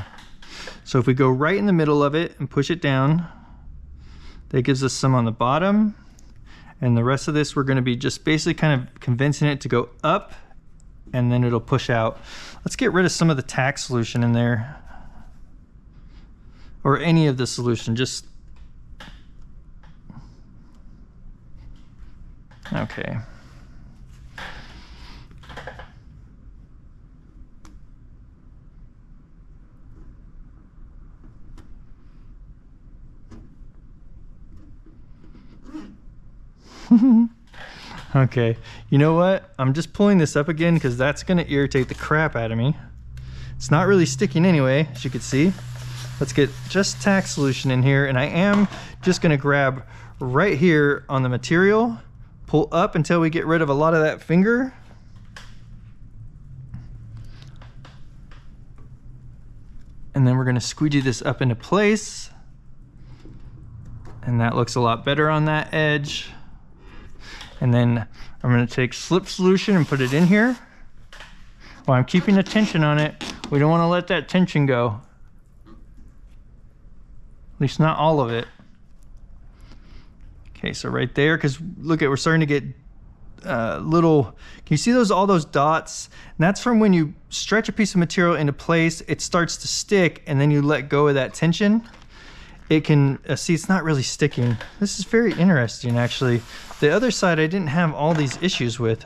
So if we go right in the middle of it and push it down, that gives us some on the bottom, and the rest of this we're going to be just basically kind of convincing it to go up, and then it'll push out. Let's get rid of some of the tack solution in there, or any of the solution, just okay. Okay, you know what? I'm just pulling this up again because that's going to irritate the crap out of me. It's not really sticking anyway, as you can see. Let's get just tack solution in here, and I am just gonna grab right here on the material, pull up until we get rid of a lot of that finger. And then we're gonna squeegee this up into place. And that looks a lot better on that edge. And then I'm gonna take slip solution and put it in here. While I'm keeping the tension on it, we don't wanna let that tension go. At least not all of it. Okay, so right there, because look at, we're starting to get little, can you see those, all those dots? And that's from when you stretch a piece of material into place, it starts to stick, and then you let go of that tension. It can, see, it's not really sticking. This is very interesting, actually. The other side I didn't have all these issues with.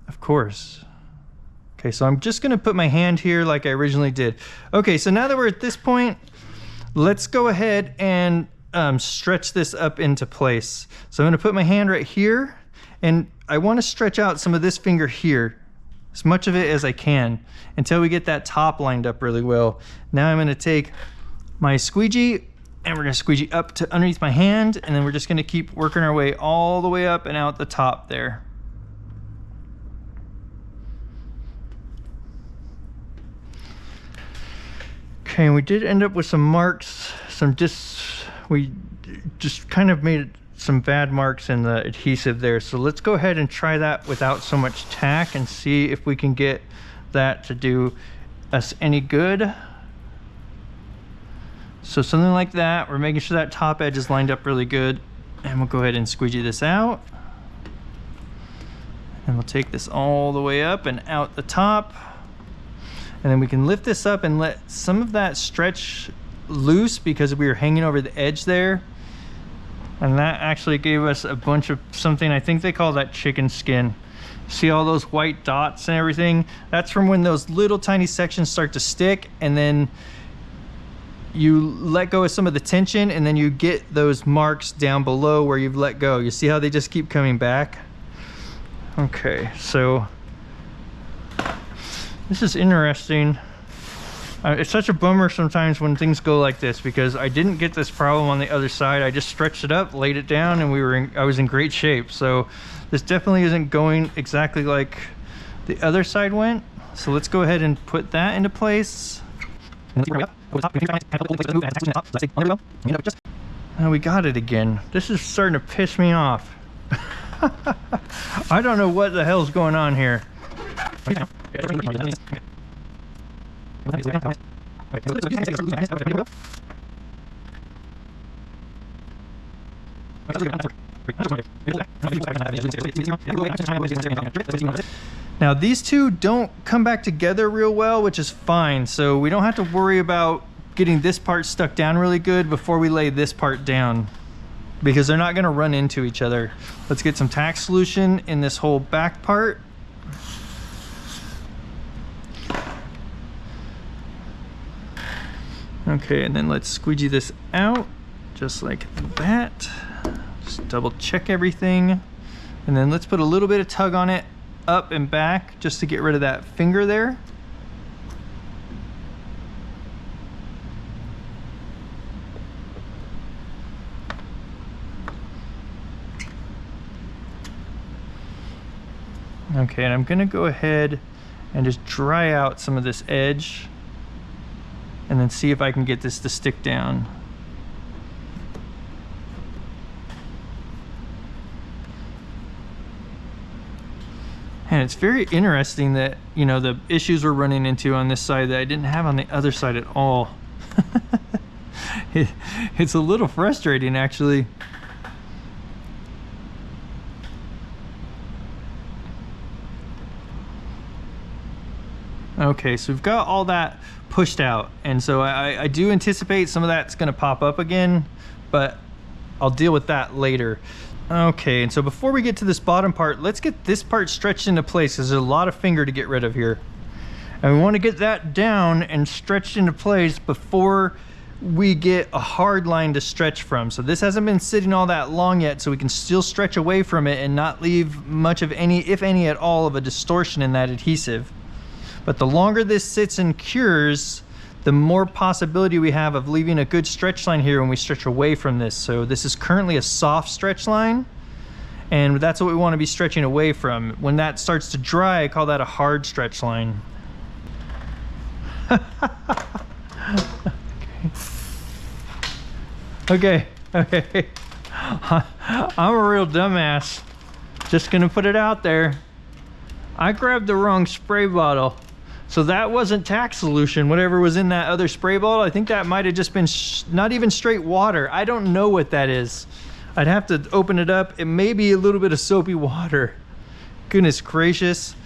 Of course. Okay, so I'm just gonna put my hand here like I originally did. Okay, so now that we're at this point, let's go ahead and stretch this up into place. So I'm gonna put my hand right here, and I wanna stretch out some of this finger here, as much of it as I can, until we get that top lined up really well. Now I'm gonna take my squeegee, and we're gonna squeegee up to underneath my hand, and then we're just gonna keep working our way all the way up and out the top there. Okay, and we did end up with some marks, we just kind of made some bad marks in the adhesive there. So let's go ahead and try that without so much tack and see if we can get that to do us any good. So something like that, we're making sure that top edge is lined up really good. And we'll go ahead and squeegee this out. And we'll take this all the way up and out the top. And then we can lift this up and let some of that stretch loose because we were hanging over the edge there. And that actually gave us a bunch of something, I think they call that chicken skin. See all those white dots and everything? That's from when those little tiny sections start to stick, and then you let go of some of the tension, and then you get those marks down below where you've let go. You see how they just keep coming back? Okay, so this is interesting. It's such a bummer sometimes when things go like this, because I didn't get this problem on the other side. I just stretched it up, laid it down, and I was in great shape. So this definitely isn't going exactly like the other side went. So let's go ahead and put that into place. Now we got it again. This is starting to piss me off. I don't know what the hell's going on here. Now these two don't come back together real well, which is fine. So we don't have to worry about getting this part stuck down really good before we lay this part down, because they're not gonna run into each other. Let's get some tack solution in this whole back part. Okay, and then let's squeegee this out just like that. Just double check everything. And then let's put a little bit of tug on it up and back just to get rid of that finger there. Okay, and I'm gonna go ahead and just dry out some of this edge and then see if I can get this to stick down. And it's very interesting that, you know, the issues we're running into on this side that I didn't have on the other side at all. It's a little frustrating, actually. Okay, so we've got all that pushed out, and so I do anticipate some of that's going to pop up again, but I'll deal with that later. Okay, and so before we get to this bottom part, let's get this part stretched into place, because there's a lot of finger to get rid of here. And we want to get that down and stretched into place before we get a hard line to stretch from. So this hasn't been sitting all that long yet, so we can still stretch away from it and not leave much of any, if any at all, of a distortion in that adhesive. But the longer this sits and cures, the more possibility we have of leaving a good stretch line here when we stretch away from this. So this is currently a soft stretch line, and that's what we want to be stretching away from. When that starts to dry, I call that a hard stretch line. Okay. I'm a real dumbass. Just gonna put it out there. I grabbed the wrong spray bottle. So that wasn't tack solution, whatever was in that other spray bottle. I think that might have just been not even straight water. I don't know what that is. I'd have to open it up. It may be a little bit of soapy water. Goodness gracious.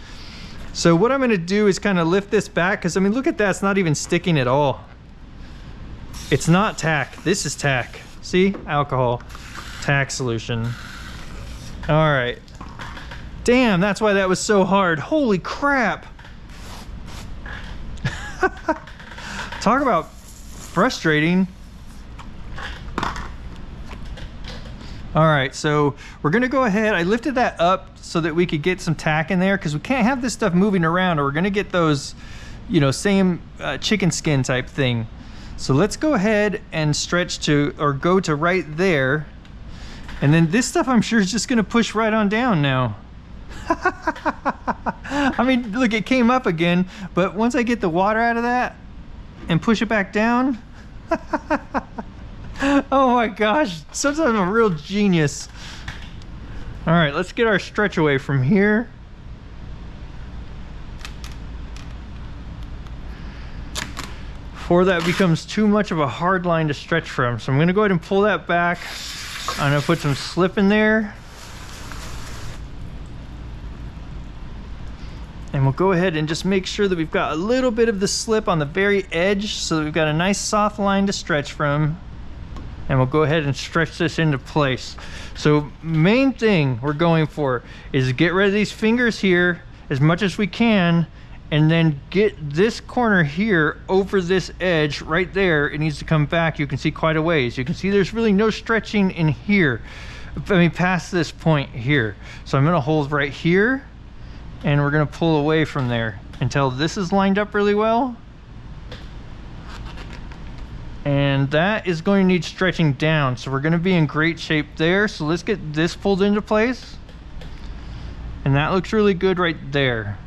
So what I'm gonna do is kind of lift this back, because I mean, look at that, it's not even sticking at all. It's not tack, this is tack. See, alcohol, tack solution. All right. Damn, that's why that was so hard. Holy crap. Talk about frustrating. All right, so we're gonna go ahead. I lifted that up so that we could get some tack in there, because we can't have this stuff moving around or we're gonna get those, you know, same chicken skin type thing. So let's go ahead and stretch to, or go to right there. And then this stuff I'm sure is just gonna push right on down now. I mean, look, it came up again, but once I get the water out of that and push it back down, oh my gosh, sometimes I'm a real genius. All right, let's get our stretch away from here. Before that becomes too much of a hard line to stretch from. So I'm gonna go ahead and pull that back. I'm gonna put some slip in there. And we'll go ahead and just make sure that we've got a little bit of the slip on the very edge so that we've got a nice soft line to stretch from. And we'll go ahead and stretch this into place. So main thing we're going for is get rid of these fingers here as much as we can, and then get this corner here over this edge right there. It needs to come back. You can see quite a ways. You can see there's really no stretching in here. I mean, past this point here. So I'm gonna hold right here, and we're gonna pull away from there until this is lined up really well. And that is going to need stretching down. So we're gonna be in great shape there. So let's get this pulled into place. And that looks really good right there.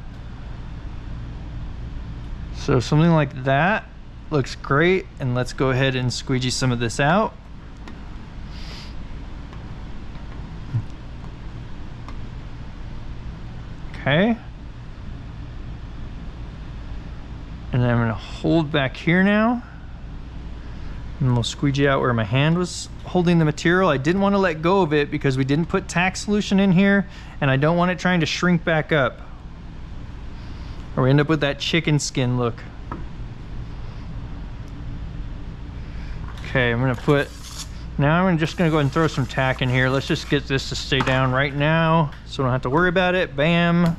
So something like that looks great. And let's go ahead and squeegee some of this out. Okay. And then I'm gonna hold back here now. And we'll squeegee out where my hand was holding the material. I didn't want to let go of it because we didn't put tack solution in here, and I don't want it trying to shrink back up, or we end up with that chicken skin look. Okay, I'm just gonna go ahead and throw some tack in here. Let's just get this to stay down right now so we don't have to worry about it. Bam,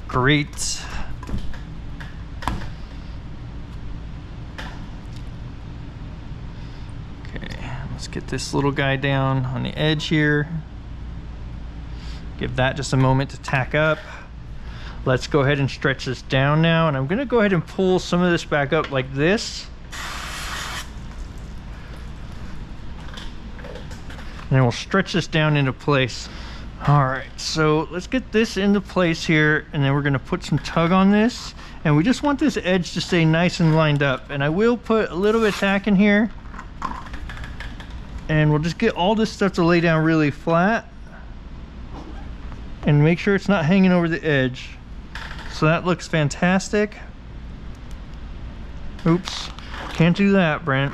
great. Let's get this little guy down on the edge here. Give that just a moment to tack up. Let's go ahead and stretch this down now. And I'm gonna go ahead and pull some of this back up like this. And then we'll stretch this down into place. All right, so let's get this into place here, and then we're gonna put some tug on this. And we just want this edge to stay nice and lined up. And I will put a little bit of tack in here. And we'll just get all this stuff to lay down really flat and make sure it's not hanging over the edge. So that looks fantastic. Oops, can't do that, Brent.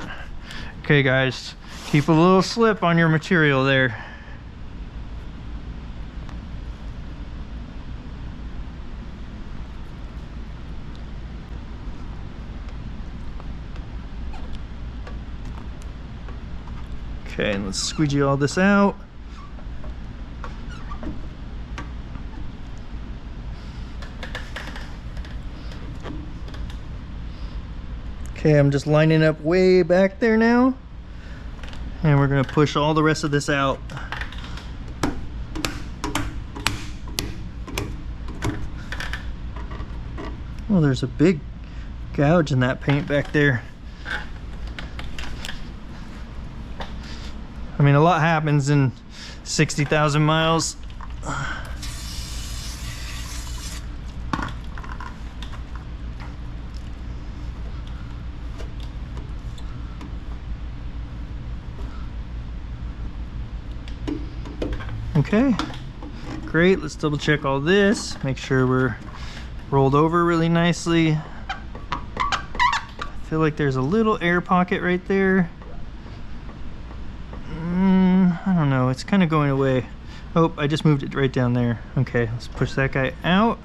Okay guys, keep a little slip on your material there. Okay, and let's squeegee all this out. Okay, I'm just lining up way back there now. And we're gonna push all the rest of this out. Well, there's a big gouge in that paint back there. I mean, a lot happens in 60,000 miles. Okay, great. Let's double check all this. Make sure we're rolled over really nicely. I feel like there's a little air pocket right there. I don't know, it's kind of going away. Oh, I just moved it right down there. Okay, let's push that guy out.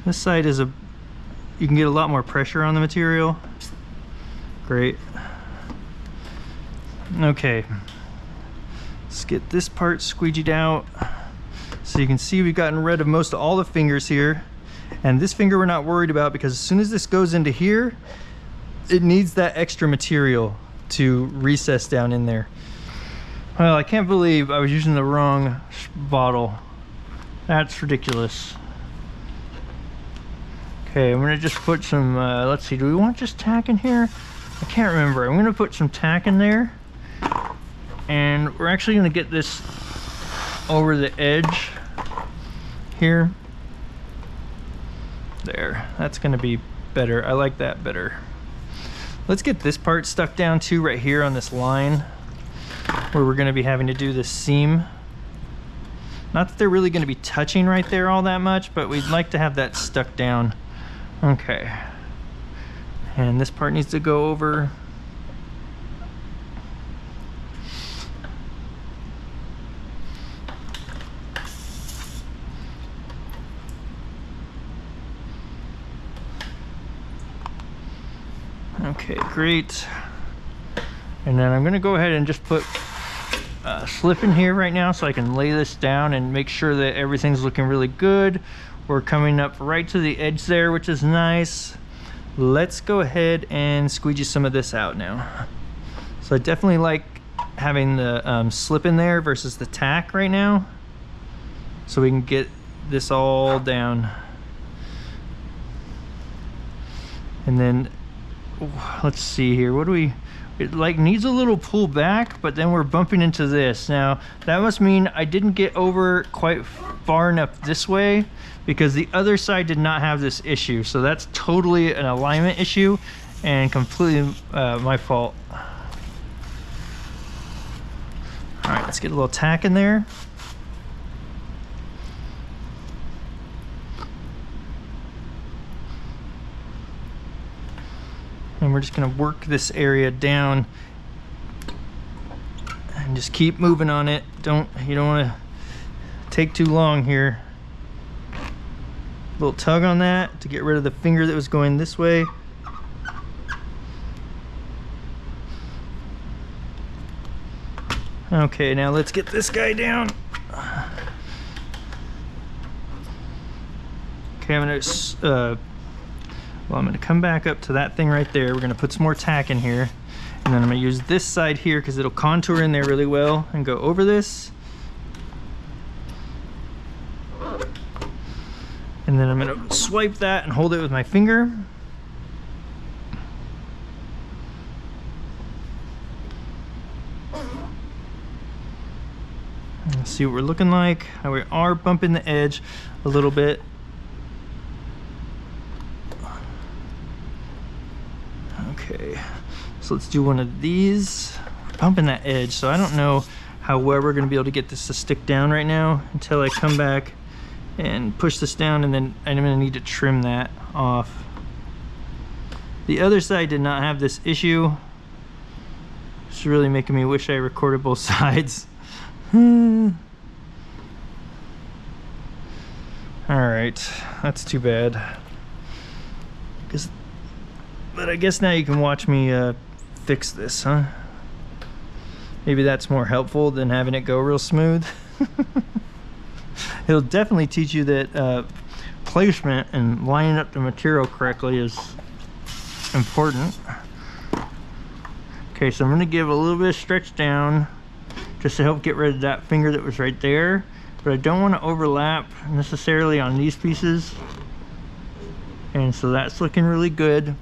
This side is you can get a lot more pressure on the material. Great. Okay, let's get this part squeegeed out. So you can see we've gotten rid of most of all the fingers here. And this finger we're not worried about, because as soon as this goes into here, it needs that extra material to recess down in there. Well, I can't believe I was using the wrong bottle. That's ridiculous. Okay, I'm gonna just put some, let's see, do we want just tack in here? I can't remember. I'm gonna put some tack in there. And we're actually gonna get this over the edge here. There, that's gonna be better. I like that better. Let's get this part stuck down too right here on this line where we're gonna be having to do this seam. Not that they're really gonna be touching right there all that much, but we'd like to have that stuck down. Okay. And this part needs to go over. Okay, great. And then I'm gonna go ahead and just put a slip in here right now so I can lay this down and make sure that everything's looking really good. We're coming up right to the edge there, which is nice. Let's go ahead and squeegee some of this out now. So I definitely like having the slip in there versus the tack right now, so we can get this all down. And then let's see here, what do we, it like needs a little pull back, but then we're bumping into this. Now that must mean I didn't get over quite far enough this way, because the other side did not have this issue. So that's totally an alignment issue and completely my fault. All right, let's get a little tack in there. And we're just gonna work this area down and just keep moving on it. You don't wanna take too long here. A little tug on that to get rid of the finger that was going this way. Okay, now let's get this guy down. Okay, I'm gonna come back up to that thing right there. We're gonna put some more tack in here, and then I'm gonna use this side here because it'll contour in there really well and go over this. And then I'm gonna swipe that and hold it with my finger. Let's see what we're looking like. We are bumping the edge a little bit. Okay, so let's do one of these. Bumping that edge, so I don't know how well we're gonna be able to get this to stick down right now until I come back and push this down, and then I'm gonna need to trim that off. The other side did not have this issue. It's really making me wish I recorded both sides. All right, that's too bad. But I guess now you can watch me fix this, huh? Maybe that's more helpful than having it go real smooth. It'll definitely teach you that placement and lining up the material correctly is important. Okay, so I'm gonna give a little bit of stretch down just to help get rid of that finger that was right there. but I don't want to overlap necessarily on these pieces. And so that's looking really good.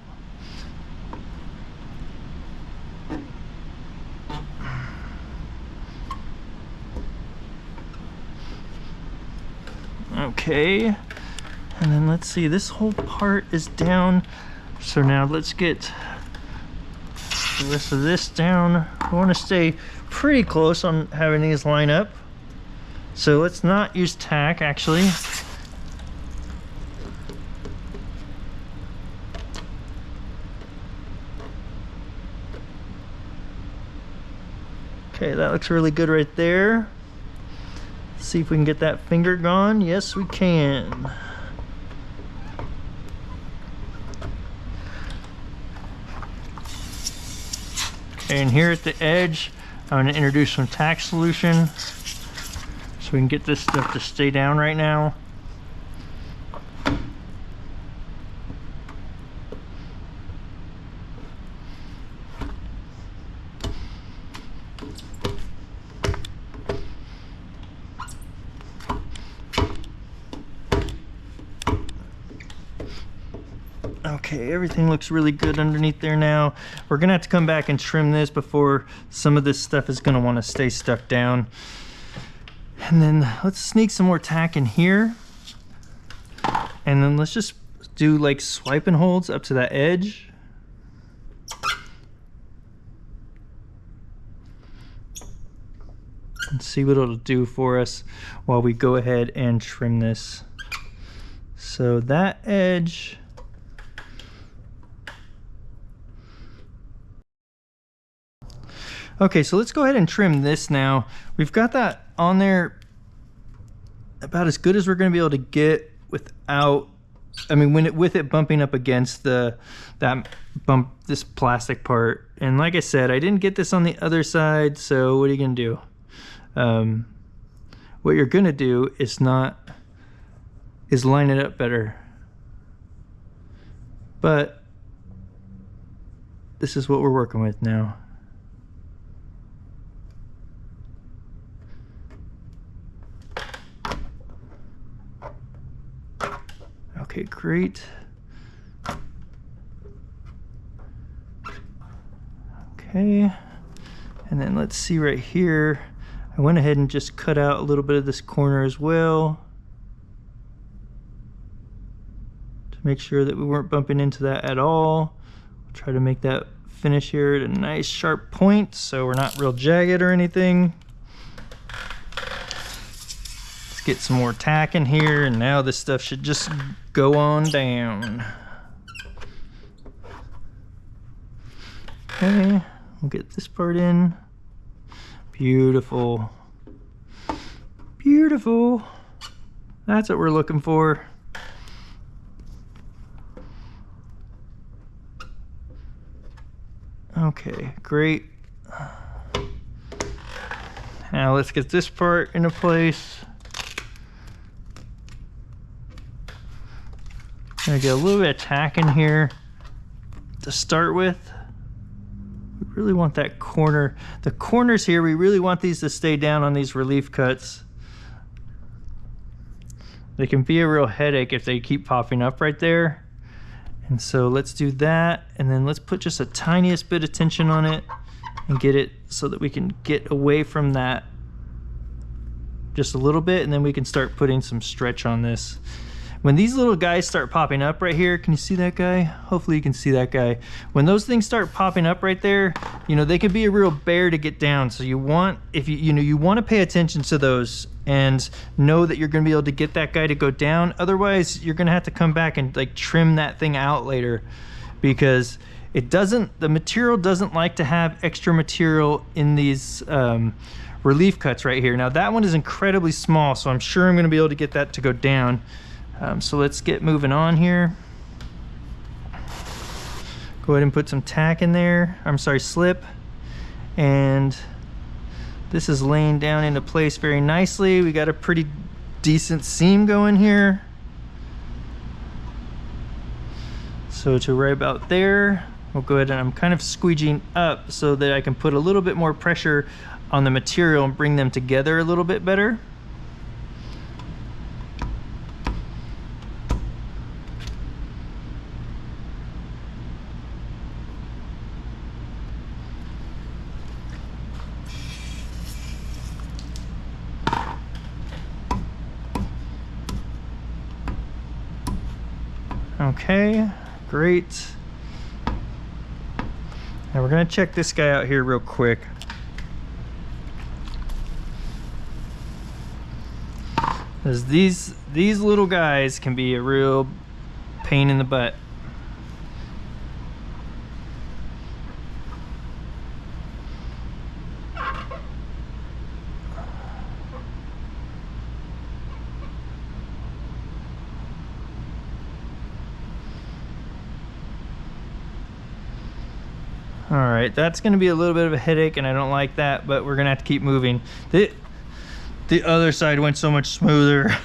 Okay, and then let's see, this whole part is down. So now let's get the rest of this down. I want to stay pretty close on having these line up. So let's not use tack actually. Okay, that looks really good right there. Let's see if we can get that finger gone. Yes, we can. Okay, and here at the edge, I'm going to introduce some tack solution so we can get this stuff to stay down right now. Okay, everything looks really good underneath there now. We're gonna have to come back and trim this before some of this stuff is gonna wanna stay stuck down. And then let's sneak some more tack in here. And then let's just do like swipe and holds up to that edge. And see what it'll do for us while we go ahead and trim this. So that edge, okay, so let's go ahead and trim this now. We've got that on there about as good as we're going to be able to get without, I mean, with it bumping up against this plastic part. And like I said, I didn't get this on the other side, so what are you going to do? What you're going to do is line it up better. But this is what we're working with now. Okay, great. Okay, and then let's see right here. I went ahead and just cut out a little bit of this corner as well to make sure that we weren't bumping into that at all. Try to make that finish here at a nice sharp point so we're not real jagged or anything. Let's get some more tack in here, and now this stuff should just go on down. Okay, we'll get this part in. Beautiful. Beautiful. That's what we're looking for. Okay, great. Now let's get this part into place. I'm gonna get a little bit of tack in here to start with. We really want that corner. The corners here, we really want these to stay down on these relief cuts. They can be a real headache if they keep popping up right there. And so let's do that, and then let's put just a tiniest bit of tension on it and get it so that we can get away from that just a little bit, and then we can start putting some stretch on this. When these little guys start popping up right here, can you see that guy? Hopefully you can see that guy. When those things start popping up right there, you know, they can be a real bear to get down. So you want, if you want to pay attention to those and know that you're going to be able to get that guy to go down. Otherwise, you're going to have to come back and like trim that thing out later, because the material doesn't like to have extra material in these relief cuts right here. Now that one is incredibly small, so I'm sure I'm going to be able to get that to go down. So let's get moving on here. Go ahead and put some tack in there. I'm sorry, slip. And this is laying down into place very nicely. We got a pretty decent seam going here. So to right about there, we'll go ahead and I'm kind of squeegeeing up so that I can put a little bit more pressure on the material and bring them together a little bit better. Okay, great. Now we're gonna check this guy out here real quick. Because these little guys can be a real pain in the butt. All right, that's gonna be a little bit of a headache, and I don't like that, but we're gonna have to keep moving. The other side went so much smoother.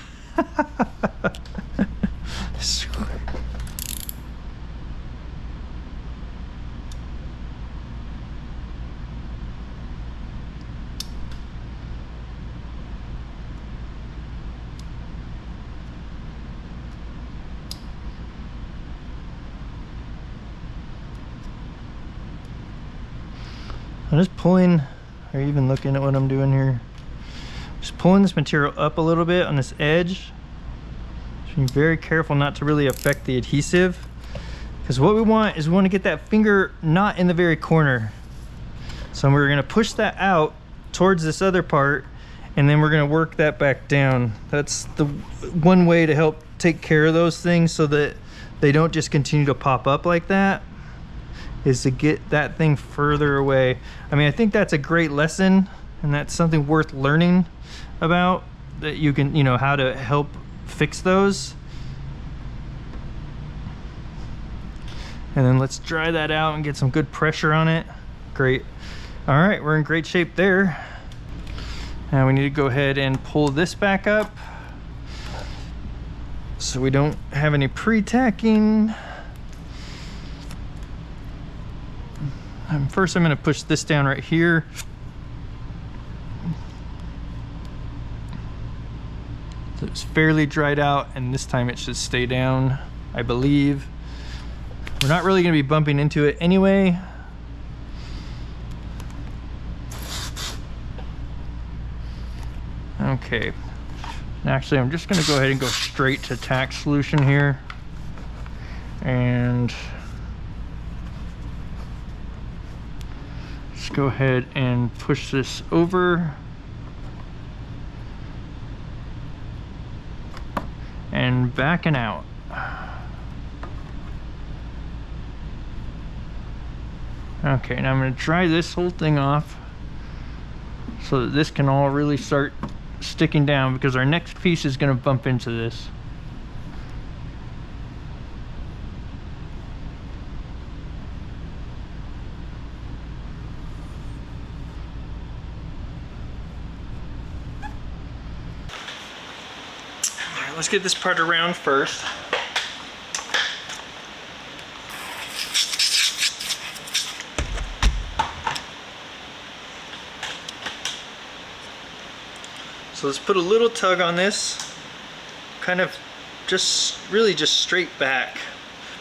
I'm just pulling, are you even looking at what I'm doing here? Just pulling this material up a little bit on this edge. Just being very careful not to really affect the adhesive. Because what we want is we want to get that finger not in the very corner. So we're gonna push that out towards this other part, and then we're gonna work that back down. That's the one way to help take care of those things so that they don't just continue to pop up like that, is to get that thing further away. I mean, I think that's a great lesson, and that's something worth learning about, that you can, you know, how to help fix those. And then let's dry that out and get some good pressure on it. Great. All right, we're in great shape there. Now we need to go ahead and pull this back up so we don't have any pre-tacking. First, I'm going to push this down right here. So it's fairly dried out, and this time it should stay down, I believe. We're not really going to be bumping into it anyway. Okay. Actually, I'm just going to go ahead and go straight to tack solution here. And just go ahead and push this over. And backing out. Okay, now I'm going to dry this whole thing off so that this can all really start sticking down, because our next piece is going to bump into this. All right, let's get this part around first. So let's put a little tug on this, kind of really just straight back.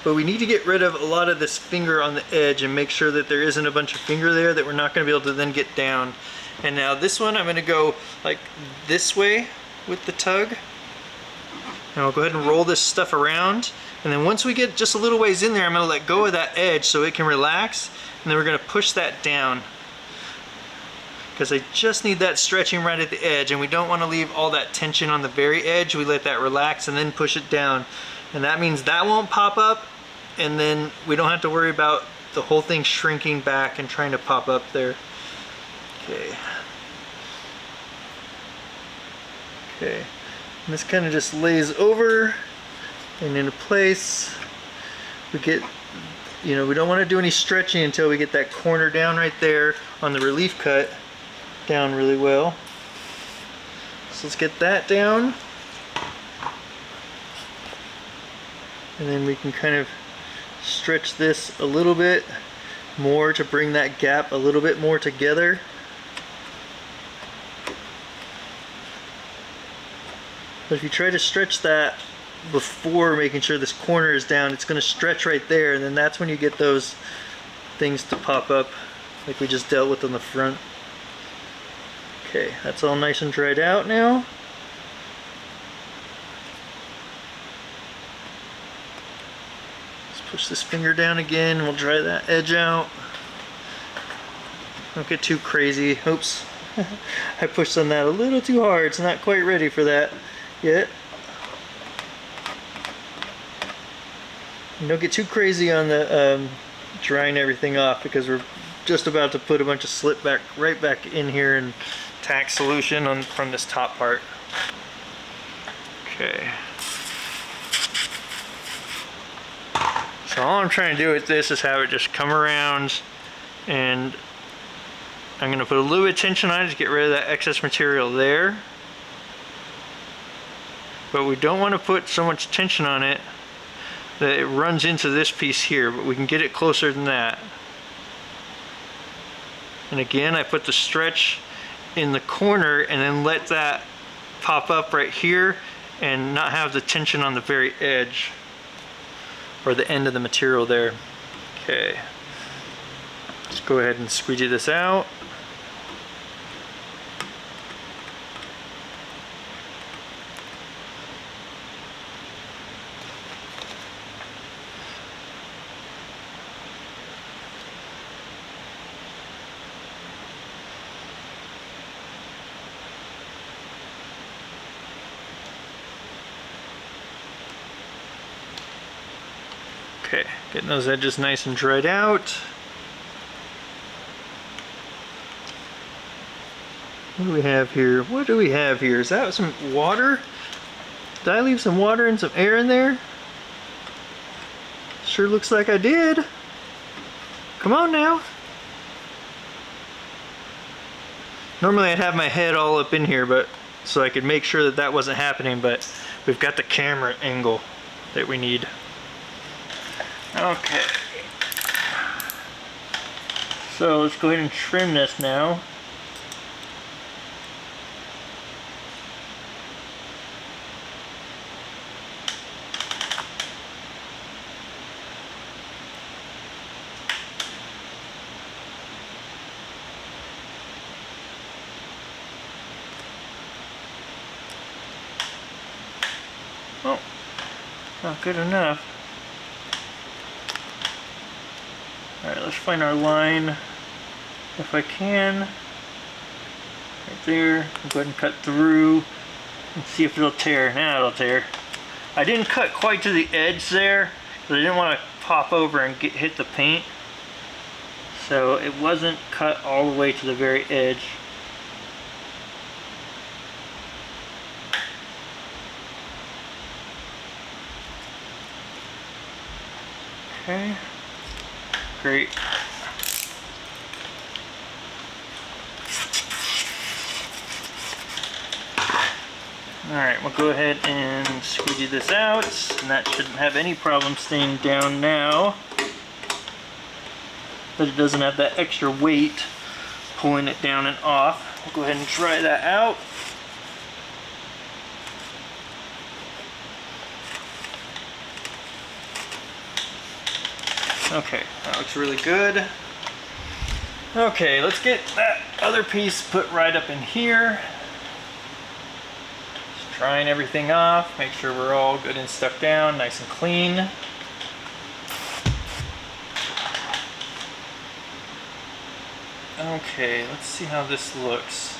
But we need to get rid of a lot of this finger on the edge and make sure that there isn't a bunch of finger there that we're not going to be able to then get down. And now this one, I'm going to go like this way with the tug. And I'll go ahead and roll this stuff around. And then once we get just a little ways in there, I'm going to let go of that edge so it can relax. And then we're going to push that down, because I just need that stretching right at the edge, and we don't want to leave all that tension on the very edge. We let that relax and then push it down, and that means that won't pop up, and then we don't have to worry about the whole thing shrinking back and trying to pop up there. Okay. Okay. And this kind of just lays over and into place. We get, you know, we don't want to do any stretching until we get that corner down right there on the relief cut down really well. So let's get that down, and then we can kind of stretch this a little bit more to bring that gap a little bit more together. But if you try to stretch that before making sure this corner is down, it's going to stretch right there, and then that's when you get those things to pop up like we just dealt with on the front. Okay, that's all nice and dried out now. Let's push this finger down again. We'll dry that edge out. Don't get too crazy. Oops. I pushed on that a little too hard. It's not quite ready for that yet. And don't get too crazy on the drying everything off, because we're just about to put a bunch of slip back right back in here and tack solution on from this top part. Okay. So all I'm trying to do with this is have it just come around, and I'm going to put a little bit of tension on it to get rid of that excess material there. But we don't want to put so much tension on it that it runs into this piece here, but we can get it closer than that. And again, I put the stretch in the corner and then let that pop up right here and not have the tension on the very edge or the end of the material there. Okay, let's go ahead and squeegee this out. Okay, getting those edges nice and dried out. What do we have here? What do we have here? Is that some water? Did I leave some water and some air in there? Sure looks like I did. Come on now. Normally I'd have my head all up in here, but so I could make sure that that wasn't happening, but we've got the camera angle that we need. Okay, so let's go ahead and trim this now. Oh, not good enough. Alright, let's find our line, if I can. Right there. I'll go ahead and cut through and see if it'll tear. Now it'll tear. I didn't cut quite to the edge there, because I didn't want to pop over and hit the paint. So it wasn't cut all the way to the very edge. Okay. Great. Alright, we'll go ahead and squeegee this out, and that shouldn't have any problem staying down now. But it doesn't have that extra weight pulling it down and off. We'll go ahead and dry that out. Okay, that looks really good. Okay, let's get that other piece put right up in here. Just drying everything off, make sure we're all good and stuck down, nice and clean. Okay, let's see how this looks.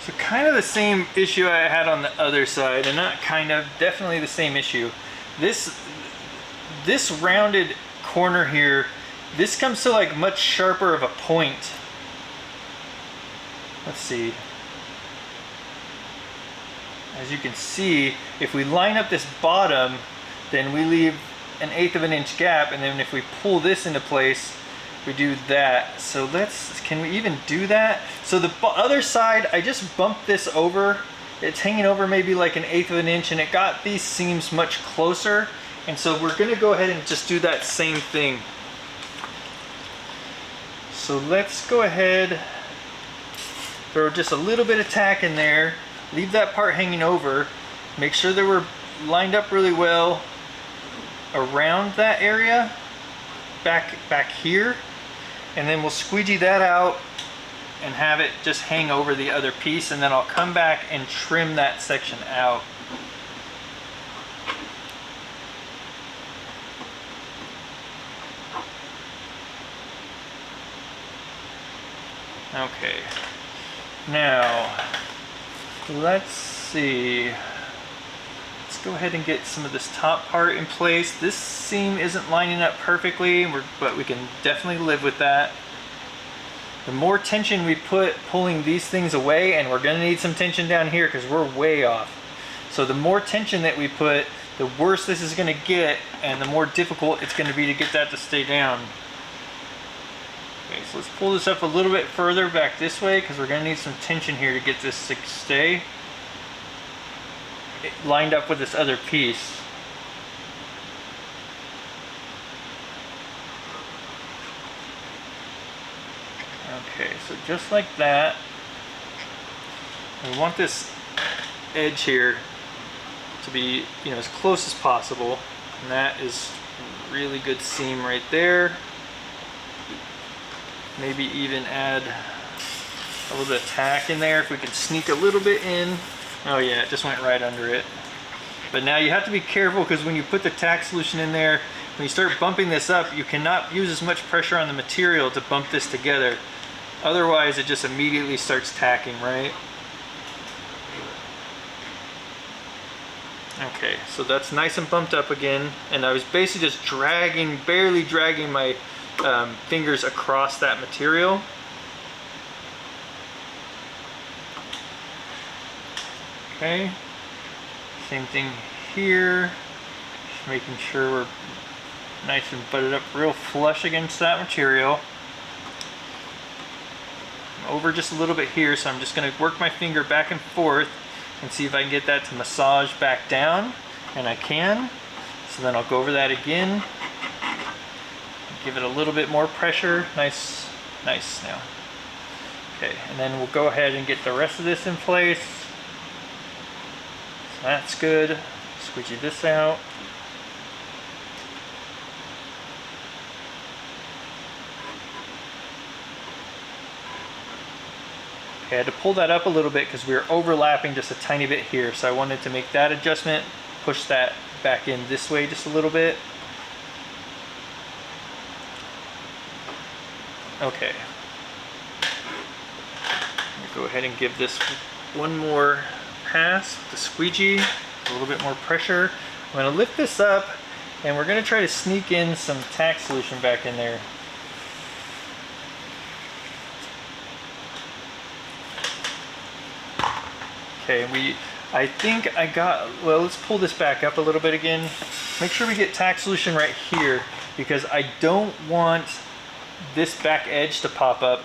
So kind of the same issue I had on the other side, and not kind of, definitely the same issue. This rounded corner here, this comes to like much sharper of a point. Let's see. As you can see, if we line up this bottom, then we leave 1/8 of an inch gap, and then if we pull this into place, we do that. So can we even do that? So the other side, I just bumped this over. It's hanging over maybe like 1/8 of an inch, and it got these seams much closer. And so we're gonna go ahead and just do that same thing. So let's go ahead, throw just a little bit of tack in there, leave that part hanging over, make sure that we're lined up really well around that area, back here, and then we'll squeegee that out and have it just hang over the other piece, and then I'll come back and trim that section out. Okay, now let's see. Let's go ahead and get some of this top part in place. This seam isn't lining up perfectly, but we can definitely live with that. The more tension we put pulling these things away, and we're gonna need some tension down here because we're way off. So the more tension that we put, the worse this is gonna get, and the more difficult it's gonna be to get that to stay down. Okay, so let's pull this up a little bit further back this way because we're gonna need some tension here to get this to stay lined up with this other piece. Okay, so just like that. We want this edge here to be, you know, as close as possible, and that is really good seam right there. Maybe even add a little bit of tack in there if we can sneak a little bit in. Oh yeah, it just went right under it. But now you have to be careful because when you put the tack solution in there, when you start bumping this up, you cannot use as much pressure on the material to bump this together. Otherwise, it just immediately starts tacking, right? Okay, so that's nice and bumped up again. And I was basically just dragging, barely dragging my fingers across that material. Okay, same thing here. Just making sure we're nice and butted up real flush against that material. I'm over just a little bit here, so I'm just going to work my finger back and forth and see if I can get that to massage back down, and I can. So then I'll go over that again, give it a little bit more pressure. Nice now. Okay, and then we'll go ahead and get the rest of this in place. So that's good. Squeegee this out. Okay, I had to pull that up a little bit because we were overlapping just a tiny bit here, so I wanted to make that adjustment, push that back in this way just a little bit. Okay. Go ahead and give this one more pass with the squeegee, a little bit more pressure. I'm going to lift this up, and we're going to try to sneak in some tack solution back in there. Okay, I think I got, well, let's pull this back up a little bit again. Make sure we get tack solution right here, because I don't want this back edge to pop up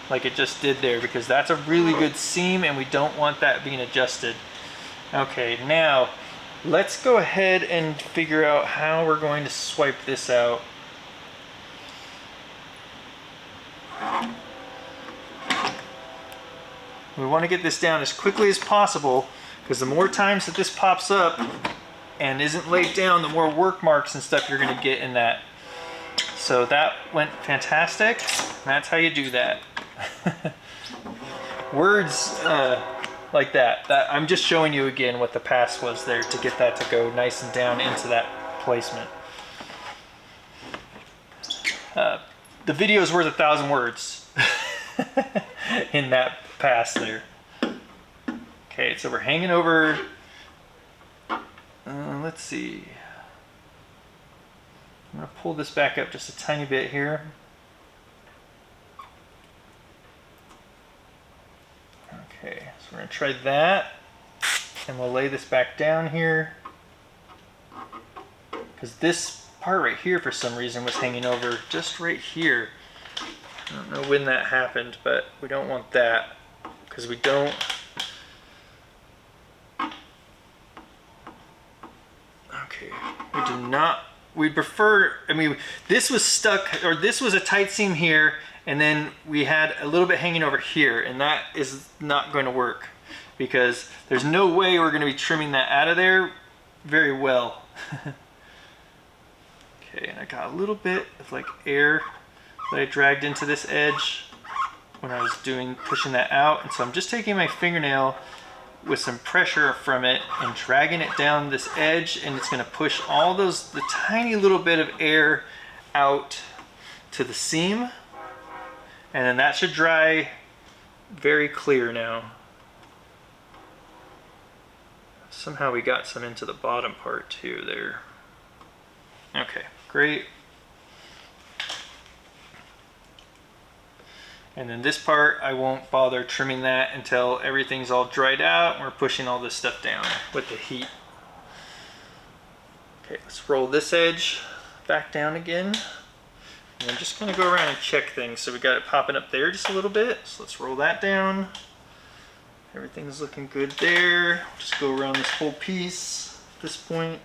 like it just did there, because that's a really good seam and we don't want that being adjusted. Okay, now let's go ahead and figure out how we're going to swipe this out. We want to get this down as quickly as possible, because the more times that this pops up and isn't laid down, the more work marks and stuff you're going to get in that. So that went fantastic. That's how you do that. Words like that. I'm just showing you again what the pass was there to get that to go nice and down into that placement. The video is worth 1,000 words in that pass there. Okay, so we're hanging over. Let's see. I'm going to pull this back up just a tiny bit here. Okay, so we're going to try that, and we'll lay this back down here, because this part right here for some reason was hanging over just right here. I don't know when that happened, but we don't want that, because we don't. Okay, we do not. We'd prefer, I mean, this was stuck, or this was a tight seam here, and then we had a little bit hanging over here, and that is not going to work, because there's no way we're going to be trimming that out of there very well. Okay, and I got a little bit of like air that I dragged into this edge when I was pushing that out, and so I'm just taking my fingernail with some pressure from it and dragging it down this edge, and it's going to push all the tiny little bit of air out to the seam, and then that should dry very clear now. Somehow we got some into the bottom part too there. Okay, great. And then this part, I won't bother trimming that until everything's all dried out and we're pushing all this stuff down with the heat. Okay, let's roll this edge back down again. And I'm just gonna go around and check things. So we got it popping up there just a little bit. So let's roll that down. Everything's looking good there. Just go around this whole piece at this point.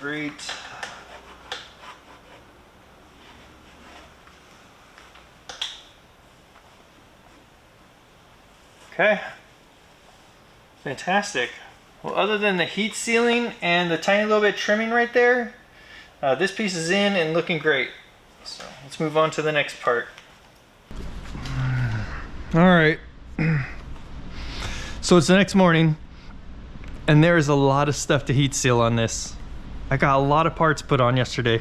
Great. Okay. Fantastic. Well, other than the heat sealing and the tiny little bit trimming right there, this piece is in and looking great. So let's move on to the next part. All right. So it's the next morning and there is a lot of stuff to heat seal on this. I got a lot of parts put on yesterday.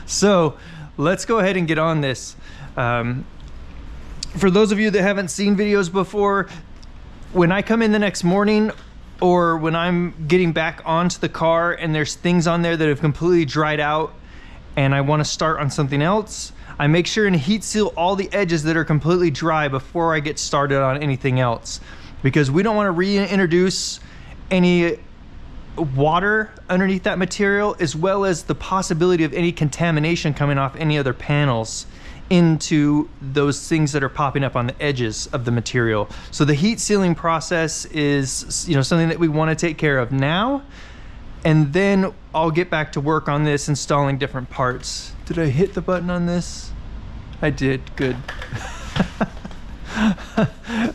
So let's go ahead and get on this. For those of you that haven't seen videos before, when I come in the next morning or when I'm getting back onto the car and there's things on there that have completely dried out and I want to start on something else, I make sure and heat seal all the edges that are completely dry before I get started on anything else, because we don't want to reintroduce any water underneath that material, as well as the possibility of any contamination coming off any other panels into those things that are popping up on the edges of the material. So the heat sealing process is, you know, something that we want to take care of now, and then I'll get back to work on this, installing different parts. Did I hit the button on this? I did. Good.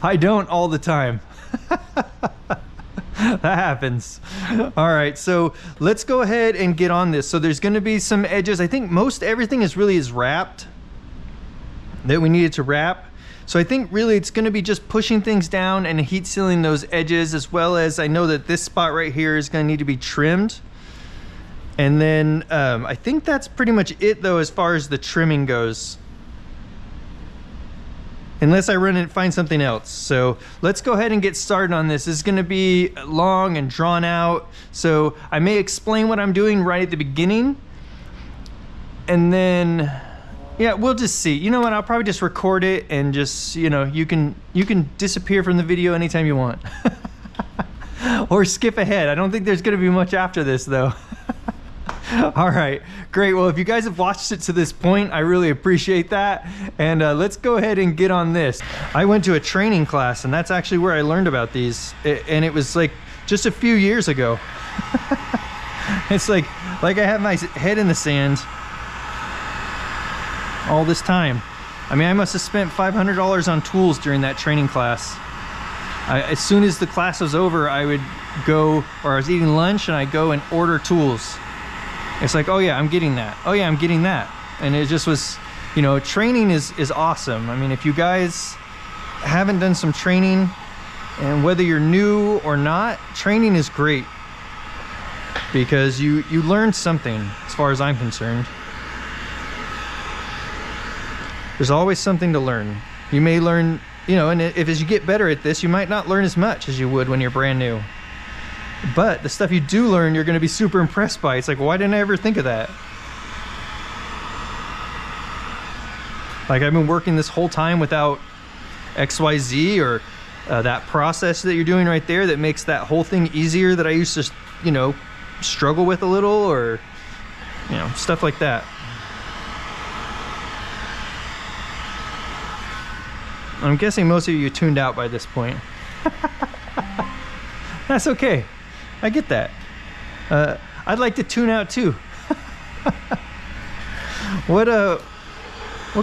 I don't all the time. That happens. All right, so let's go ahead and get on this. So there's going to be some edges. I think most everything is wrapped that we needed to wrap. So I think really it's going to be just pushing things down and heat sealing those edges, as well as I know that this spot right here is going to need to be trimmed. And then I think that's pretty much it though as far as the trimming goes, unless I run and find something else. So let's go ahead and get started on this. This is going to be long and drawn out, so I may explain what I'm doing right at the beginning, and then yeah, we'll just see. You know what, I'll probably just record it and just, you know, you can disappear from the video anytime you want. Or skip ahead. I don't think there's going to be much after this though. All right, great. Well, if you guys have watched it to this point, I really appreciate that. And let's go ahead and get on this. I went to a training class, and that's actually where I learned about these. And it was like just a few years ago. It's like I have my head in the sand all this time. I mean, I must have spent $500 on tools during that training class. As soon as the class was over, I would go, or I was eating lunch, and I'd go and order tools. It's like, oh yeah, I'm getting that. Oh yeah, I'm getting that. And it just was, you know, training is awesome. I mean, if you guys haven't done some training, and whether you're new or not, training is great, because you learn something as far as I'm concerned. There's always something to learn. You may learn, you know, and if as you get better at this, you might not learn as much as you would when you're brand new. But the stuff you do learn, you're going to be super impressed by. It's like, why didn't I ever think of that? Like, I've been working this whole time without XYZ, or that process that you're doing right there that makes that whole thing easier that I used to, you know, struggle with a little, or, you know, stuff like that. I'm guessing most of you tuned out by this point. That's okay. I get that. I'd like to tune out too. What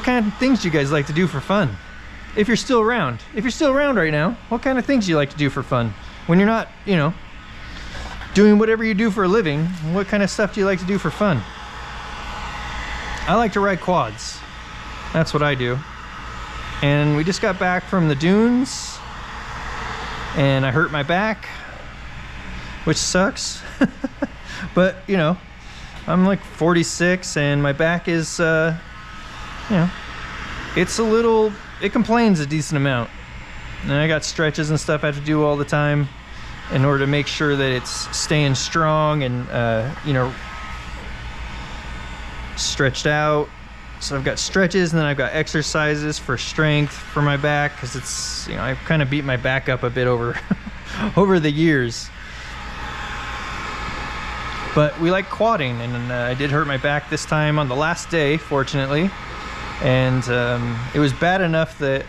kind of things do you guys like to do for fun? If you're still around. If you're still around right now, what kind of things do you like to do for fun? When you're not, you know, doing whatever you do for a living, what kind of stuff do you like to do for fun? I like to ride quads. That's what I do. And we just got back from the dunes, and I hurt my back, which sucks. But, you know, I'm like 46 and my back is, you know, it complains a decent amount. And I got stretches and stuff I have to do all the time in order to make sure that it's staying strong and, you know, stretched out. So I've got stretches and then I've got exercises for strength for my back, because it's, you know, I've kind of beat my back up a bit over over the years. But we like quadding, and I did hurt my back this time on the last day, fortunately. And it was bad enough that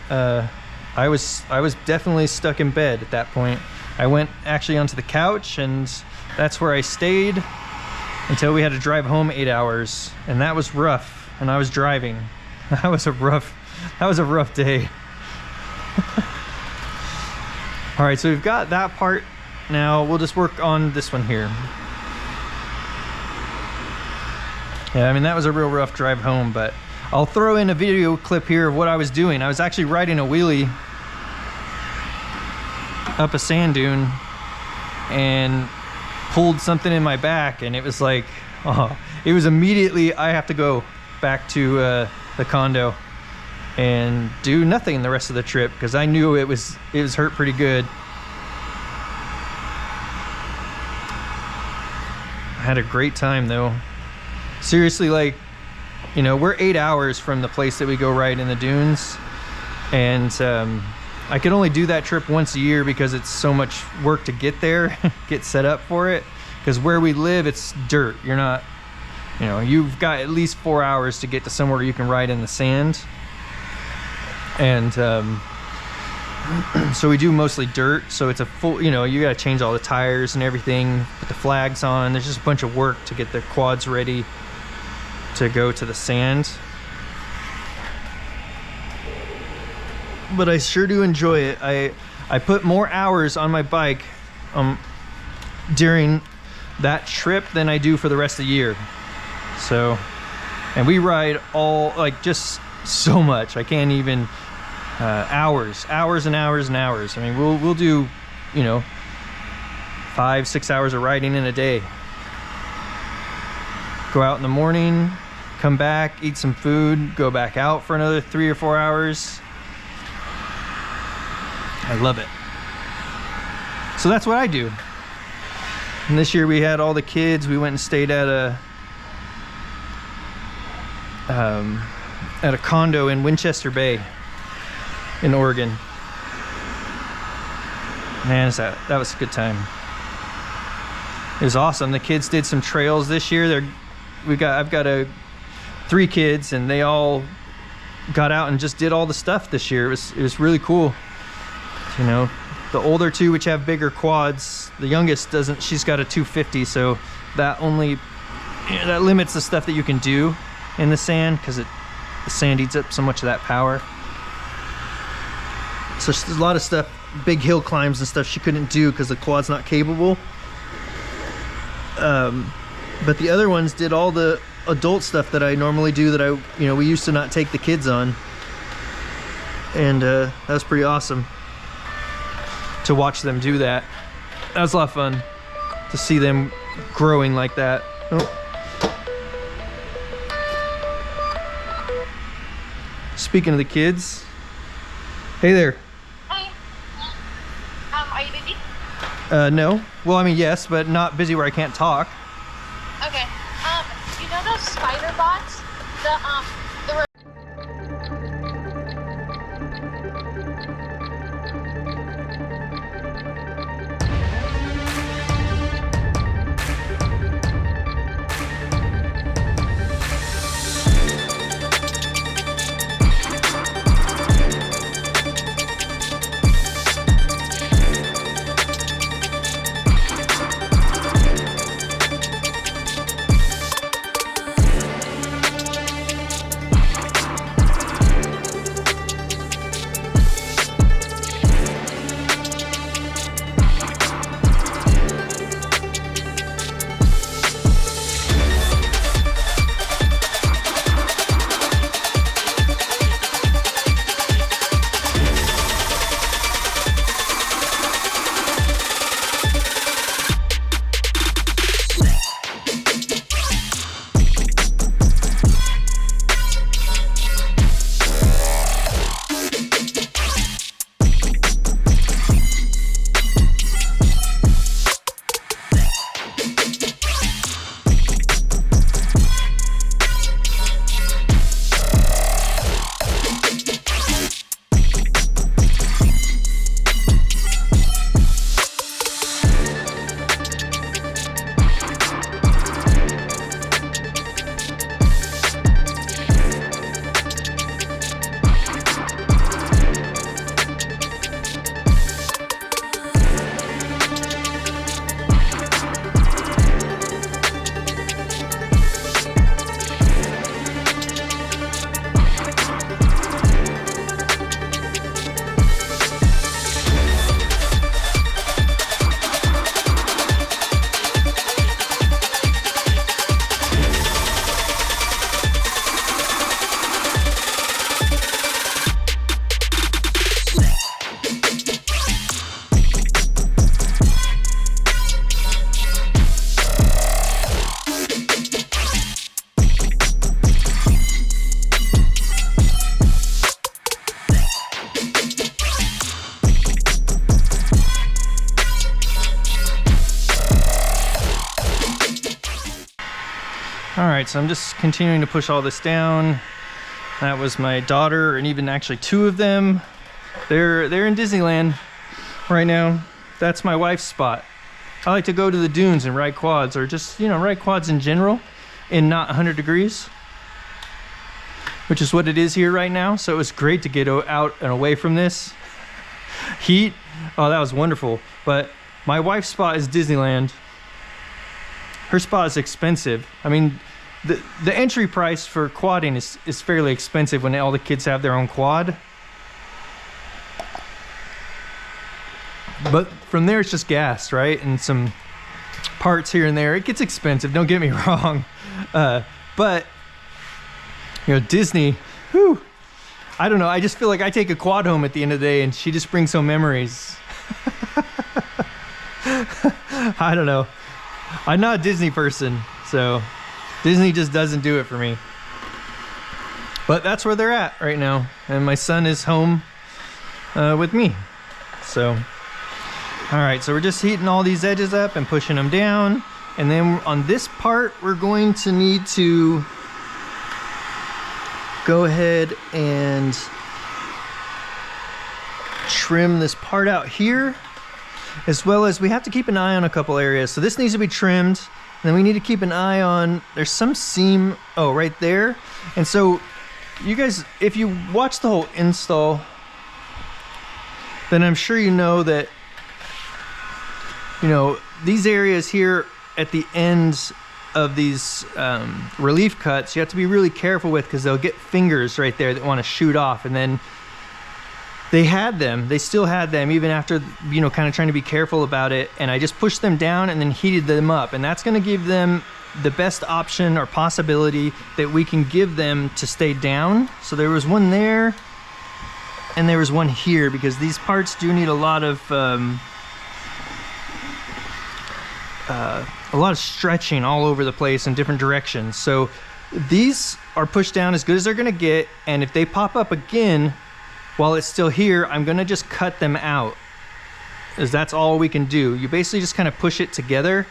I was definitely stuck in bed at that point. I went actually onto the couch, and that's where I stayed until we had to drive home 8 hours, and that was rough. And I was driving. That was a rough day. All right, so we've got that part. Now we'll just work on this one here. Yeah, I mean, that was a real rough drive home, but I'll throw in a video clip here of what I was doing. I was actually riding a wheelie up a sand dune and pulled something in my back, and it was like, oh, it was immediately, I have to go back to the condo and do nothing the rest of the trip, because I knew it was hurt pretty good. I had a great time though. Seriously, like, you know, we're 8 hours from the place that we go ride in the dunes, and I could only do that trip once a year because it's so much work to get there, get set up for it, because where we live, it's dirt. You're not, you know, you've got at least 4 hours to get to somewhere you can ride in the sand. And so we do mostly dirt, so it's a full, you know, you gotta change all the tires and everything, put the flags on. There's just a bunch of work to get the quads ready to go to the sand. But I sure do enjoy it. I put more hours on my bike during that trip than I do for the rest of the year. So, and we ride all, like, just so much. I can't even, hours and hours and hours. I mean, we'll do, you know, 5-6 hours of riding in a day. Go out in the morning, come back, eat some food, go back out for another 3 or 4 hours. I love it. So that's what I do. And this year we had all the kids. We went and stayed at a condo in Winchester Bay in Oregon. Man, that was a good time. It was awesome. The kids did some trails this year. I've got 3 kids, and they all got out and just did all the stuff this year. It was really cool. You know, the older 2, which have bigger quads, the youngest doesn't. She's got a 250, so that only, you know, that limits the stuff that you can do in the sand, because the sand eats up so much of that power. So there's a lot of stuff, big hill climbs and stuff she couldn't do because the quad's not capable. But the other ones did all the adult stuff that I normally do, that we used to not take the kids on. And that was pretty awesome to watch them do that. That was a lot of fun to see them growing like that. Oh. Speaking of the kids, hey there. Hi. Are you busy? No. Well, I mean, yes, but not busy where I can't talk. Okay. You know those spider bots? The right, so I'm just continuing to push all this down. That was my daughter, and even actually 2 of them. They're in Disneyland right now. That's my wife's spot. I like to go to the dunes and ride quads, or just, you know, ride quads in general in not 100 degrees, which is what it is here right now. So it was great to get out and away from this heat. Oh, that was wonderful. But my wife's spot is Disneyland. Her spot is expensive. I mean, the entry price for quadding is fairly expensive when all the kids have their own quad. But from there, it's just gas, right? And some parts here and there. It gets expensive, don't get me wrong. But, you know, Disney, whew, I don't know. I just feel like I take a quad home at the end of the day and she just brings home memories. I don't know. I'm not a Disney person, so Disney just doesn't do it for me. But that's where they're at right now. And my son is home with me. So... all right, so we're just heating all these edges up and pushing them down. And then on this part, we're going to need to go ahead and trim this part out here, as well as we have to keep an eye on a couple areas. So this needs to be trimmed. And then we need to keep an eye on, there's some seam, oh, right there. And so you guys, if you watch the whole install, then I'm sure you know that, you know, these areas here at the ends of these relief cuts, you have to be really careful with, because they'll get fingers right there that want to shoot off. And then they still had them even after, you know, kind of trying to be careful about it. And I just pushed them down and then heated them up. And that's going to give them the best option or possibility that we can give them to stay down. So there was one there and there was one here, because these parts do need a lot of stretching all over the place in different directions. So these are pushed down as good as they're gonna get, and if they pop up again while it's still here, I'm gonna just cut them out, as that's all we can do. You basically just kind of push it together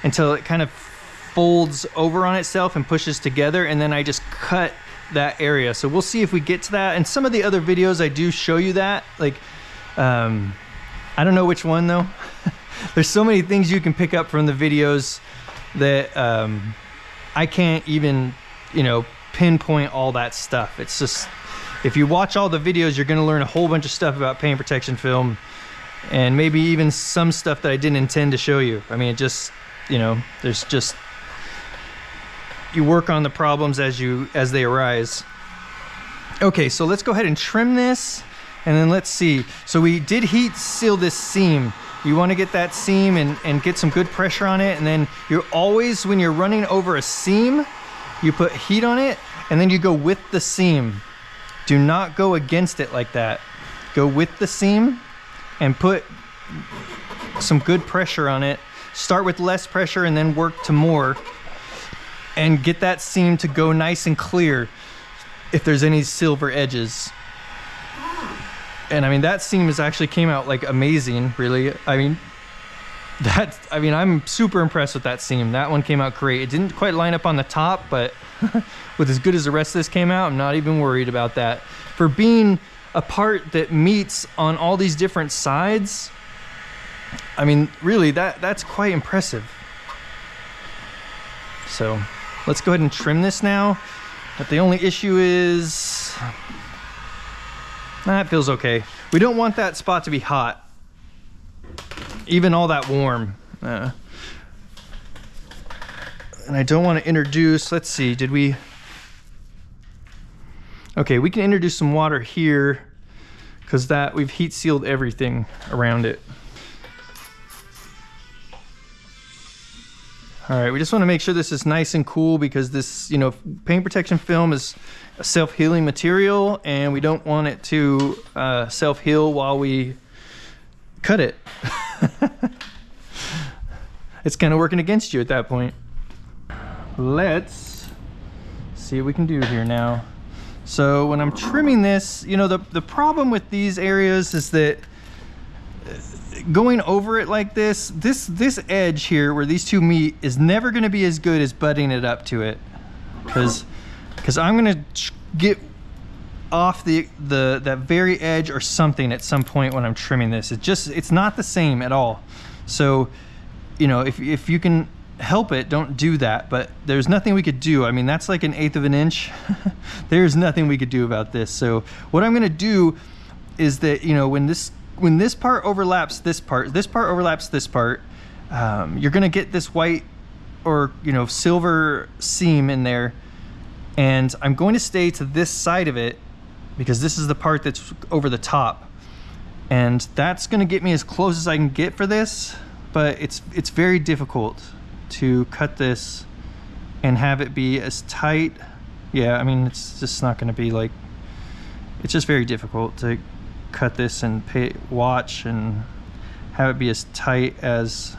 until it kind of folds over on itself and pushes together, and then I just cut that area. So we'll see if we get to that. And some of the other videos I do show you that, like I don't know which one though. There's so many things you can pick up from the videos that I can't even, you know, pinpoint all that stuff. It's just, if you watch all the videos, you're going to learn a whole bunch of stuff about paint protection film, and maybe even some stuff that I didn't intend to show you. I mean, it just, you know, there's just, you work on the problems as they arise. Okay, so let's go ahead and trim this, and then let's see. So we did heat seal this seam. You want to get that seam and get some good pressure on it. And then you're always, when you're running over a seam, you put heat on it and then you go with the seam. Do not go against it like that. Go with the seam and put some good pressure on it. Start with less pressure and then work to more. And get that seam to go nice and clear if there's any silver edges. And I mean, that seam actually came out like amazing, really. I mean, I'm super impressed with that seam. That one came out great. It didn't quite line up on the top, but with as good as the rest of this came out, I'm not even worried about that. For being a part that meets on all these different sides, I mean, really, that's quite impressive. So let's go ahead and trim this now. But the only issue is, that feels okay. We don't want that spot to be hot, even all that warm. And I don't want to introduce, let's see, did we? Okay, we can introduce some water here, because that, we've heat sealed everything around it. All right, we just want to make sure this is nice and cool, because this, you know, paint protection film is a self-healing material, and we don't want it to self-heal while we cut it. It's kind of working against you at that point. Let's see what we can do here now. So when I'm trimming this, you know, the problem with these areas is that going over it like this edge here where these two meet is never going to be as good as butting it up to it. because I'm gonna get off that very edge or something at some point when I'm trimming this. It's not the same at all. So, you know, if you can help it, don't do that. But there's nothing we could do. I mean, that's like 1/8 of an inch. There's nothing we could do about this. So what I'm gonna do is that, you know, when this part overlaps this part overlaps this part, you're gonna get this white or, you know, silver seam in there, and I'm going to stay to this side of it because this is the part that's over the top, and that's gonna get me as close as I can get for this. But it's very difficult to cut this and have it be as tight. Yeah, I mean, it's just not gonna be like, it's just very difficult to cut this and watch and have it be as tight as,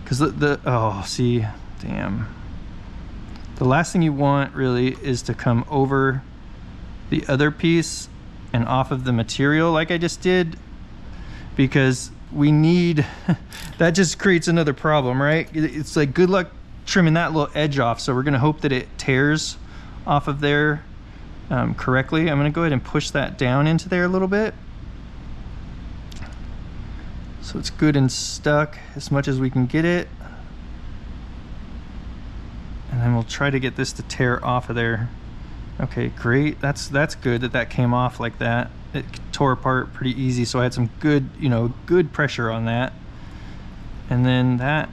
because oh, see, damn. The last thing you want really is to come over the other piece and off of the material like I just did, because we need, that just creates another problem, right? It's like, good luck trimming that little edge off. So we're gonna hope that it tears off of there correctly. I'm gonna go ahead and push that down into there a little bit, so it's good and stuck as much as we can get it. And then we'll try to get this to tear off of there. Okay, great. That's good that came off like that. It tore apart pretty easy, so I had some good, you know, good pressure on that. And then that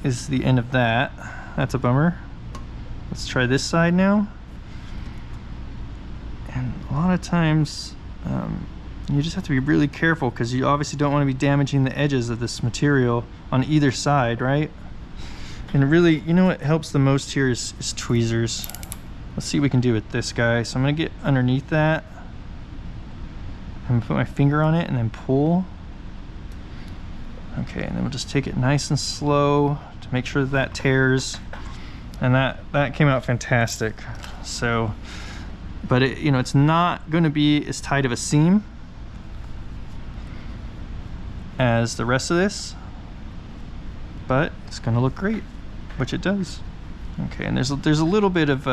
is the end of that. That's a bummer. Let's try this side now. And a lot of times you just have to be really careful, because you obviously don't want to be damaging the edges of this material on either side, right? And really, you know what helps the most here is tweezers. Let's see what we can do with this guy. So I'm gonna get underneath that. I'm gonna put my finger on it and then pull. Okay, and then we'll just take it nice and slow to make sure that tears. And that came out fantastic. So, but it, you know, it's not gonna be as tight of a seam as the rest of this, but it's gonna look great, which it does. Okay, and there's a little bit of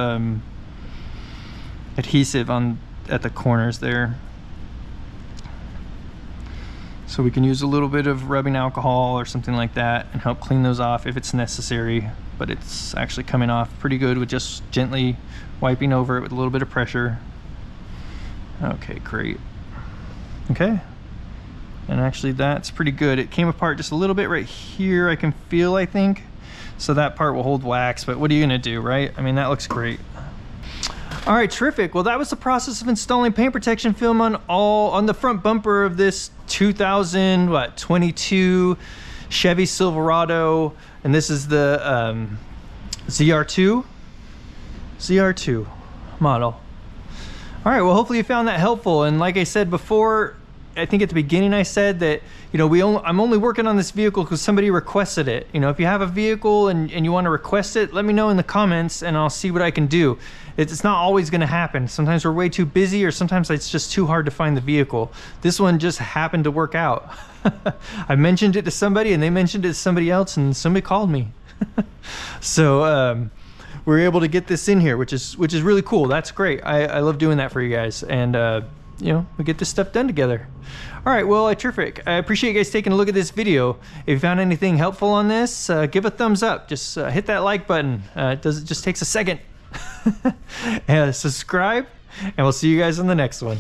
adhesive at the corners there, so we can use a little bit of rubbing alcohol or something like that and help clean those off if it's necessary. But it's actually coming off pretty good with just gently wiping over it with a little bit of pressure. Okay, great. Okay, and actually that's pretty good. It came apart just a little bit right here, I can feel, I think. So that part will hold wax, but what are you gonna do, right? I mean, that looks great. All right, terrific. Well, that was the process of installing paint protection film on the front bumper of this 2022 Chevy Silverado, and this is the ZR2 model. All right, well, hopefully you found that helpful. And like I said before, I think at the beginning I said that, you know, I'm only working on this vehicle because somebody requested it. You know, if you have a vehicle and you want to request it, let me know in the comments and I'll see what I can do. It's not always going to happen. Sometimes we're way too busy, or sometimes it's just too hard to find the vehicle. This one just happened to work out. I mentioned it to somebody and they mentioned it to somebody else and somebody called me. So we're able to get this in here, which is really cool. That's great. I love doing that for you guys. And you know, we get this stuff done together. All right, well, terrific. I appreciate you guys taking a look at this video. If you found anything helpful on this, give a thumbs up. Just hit that like button. It just takes a second. And subscribe, and we'll see you guys on the next one.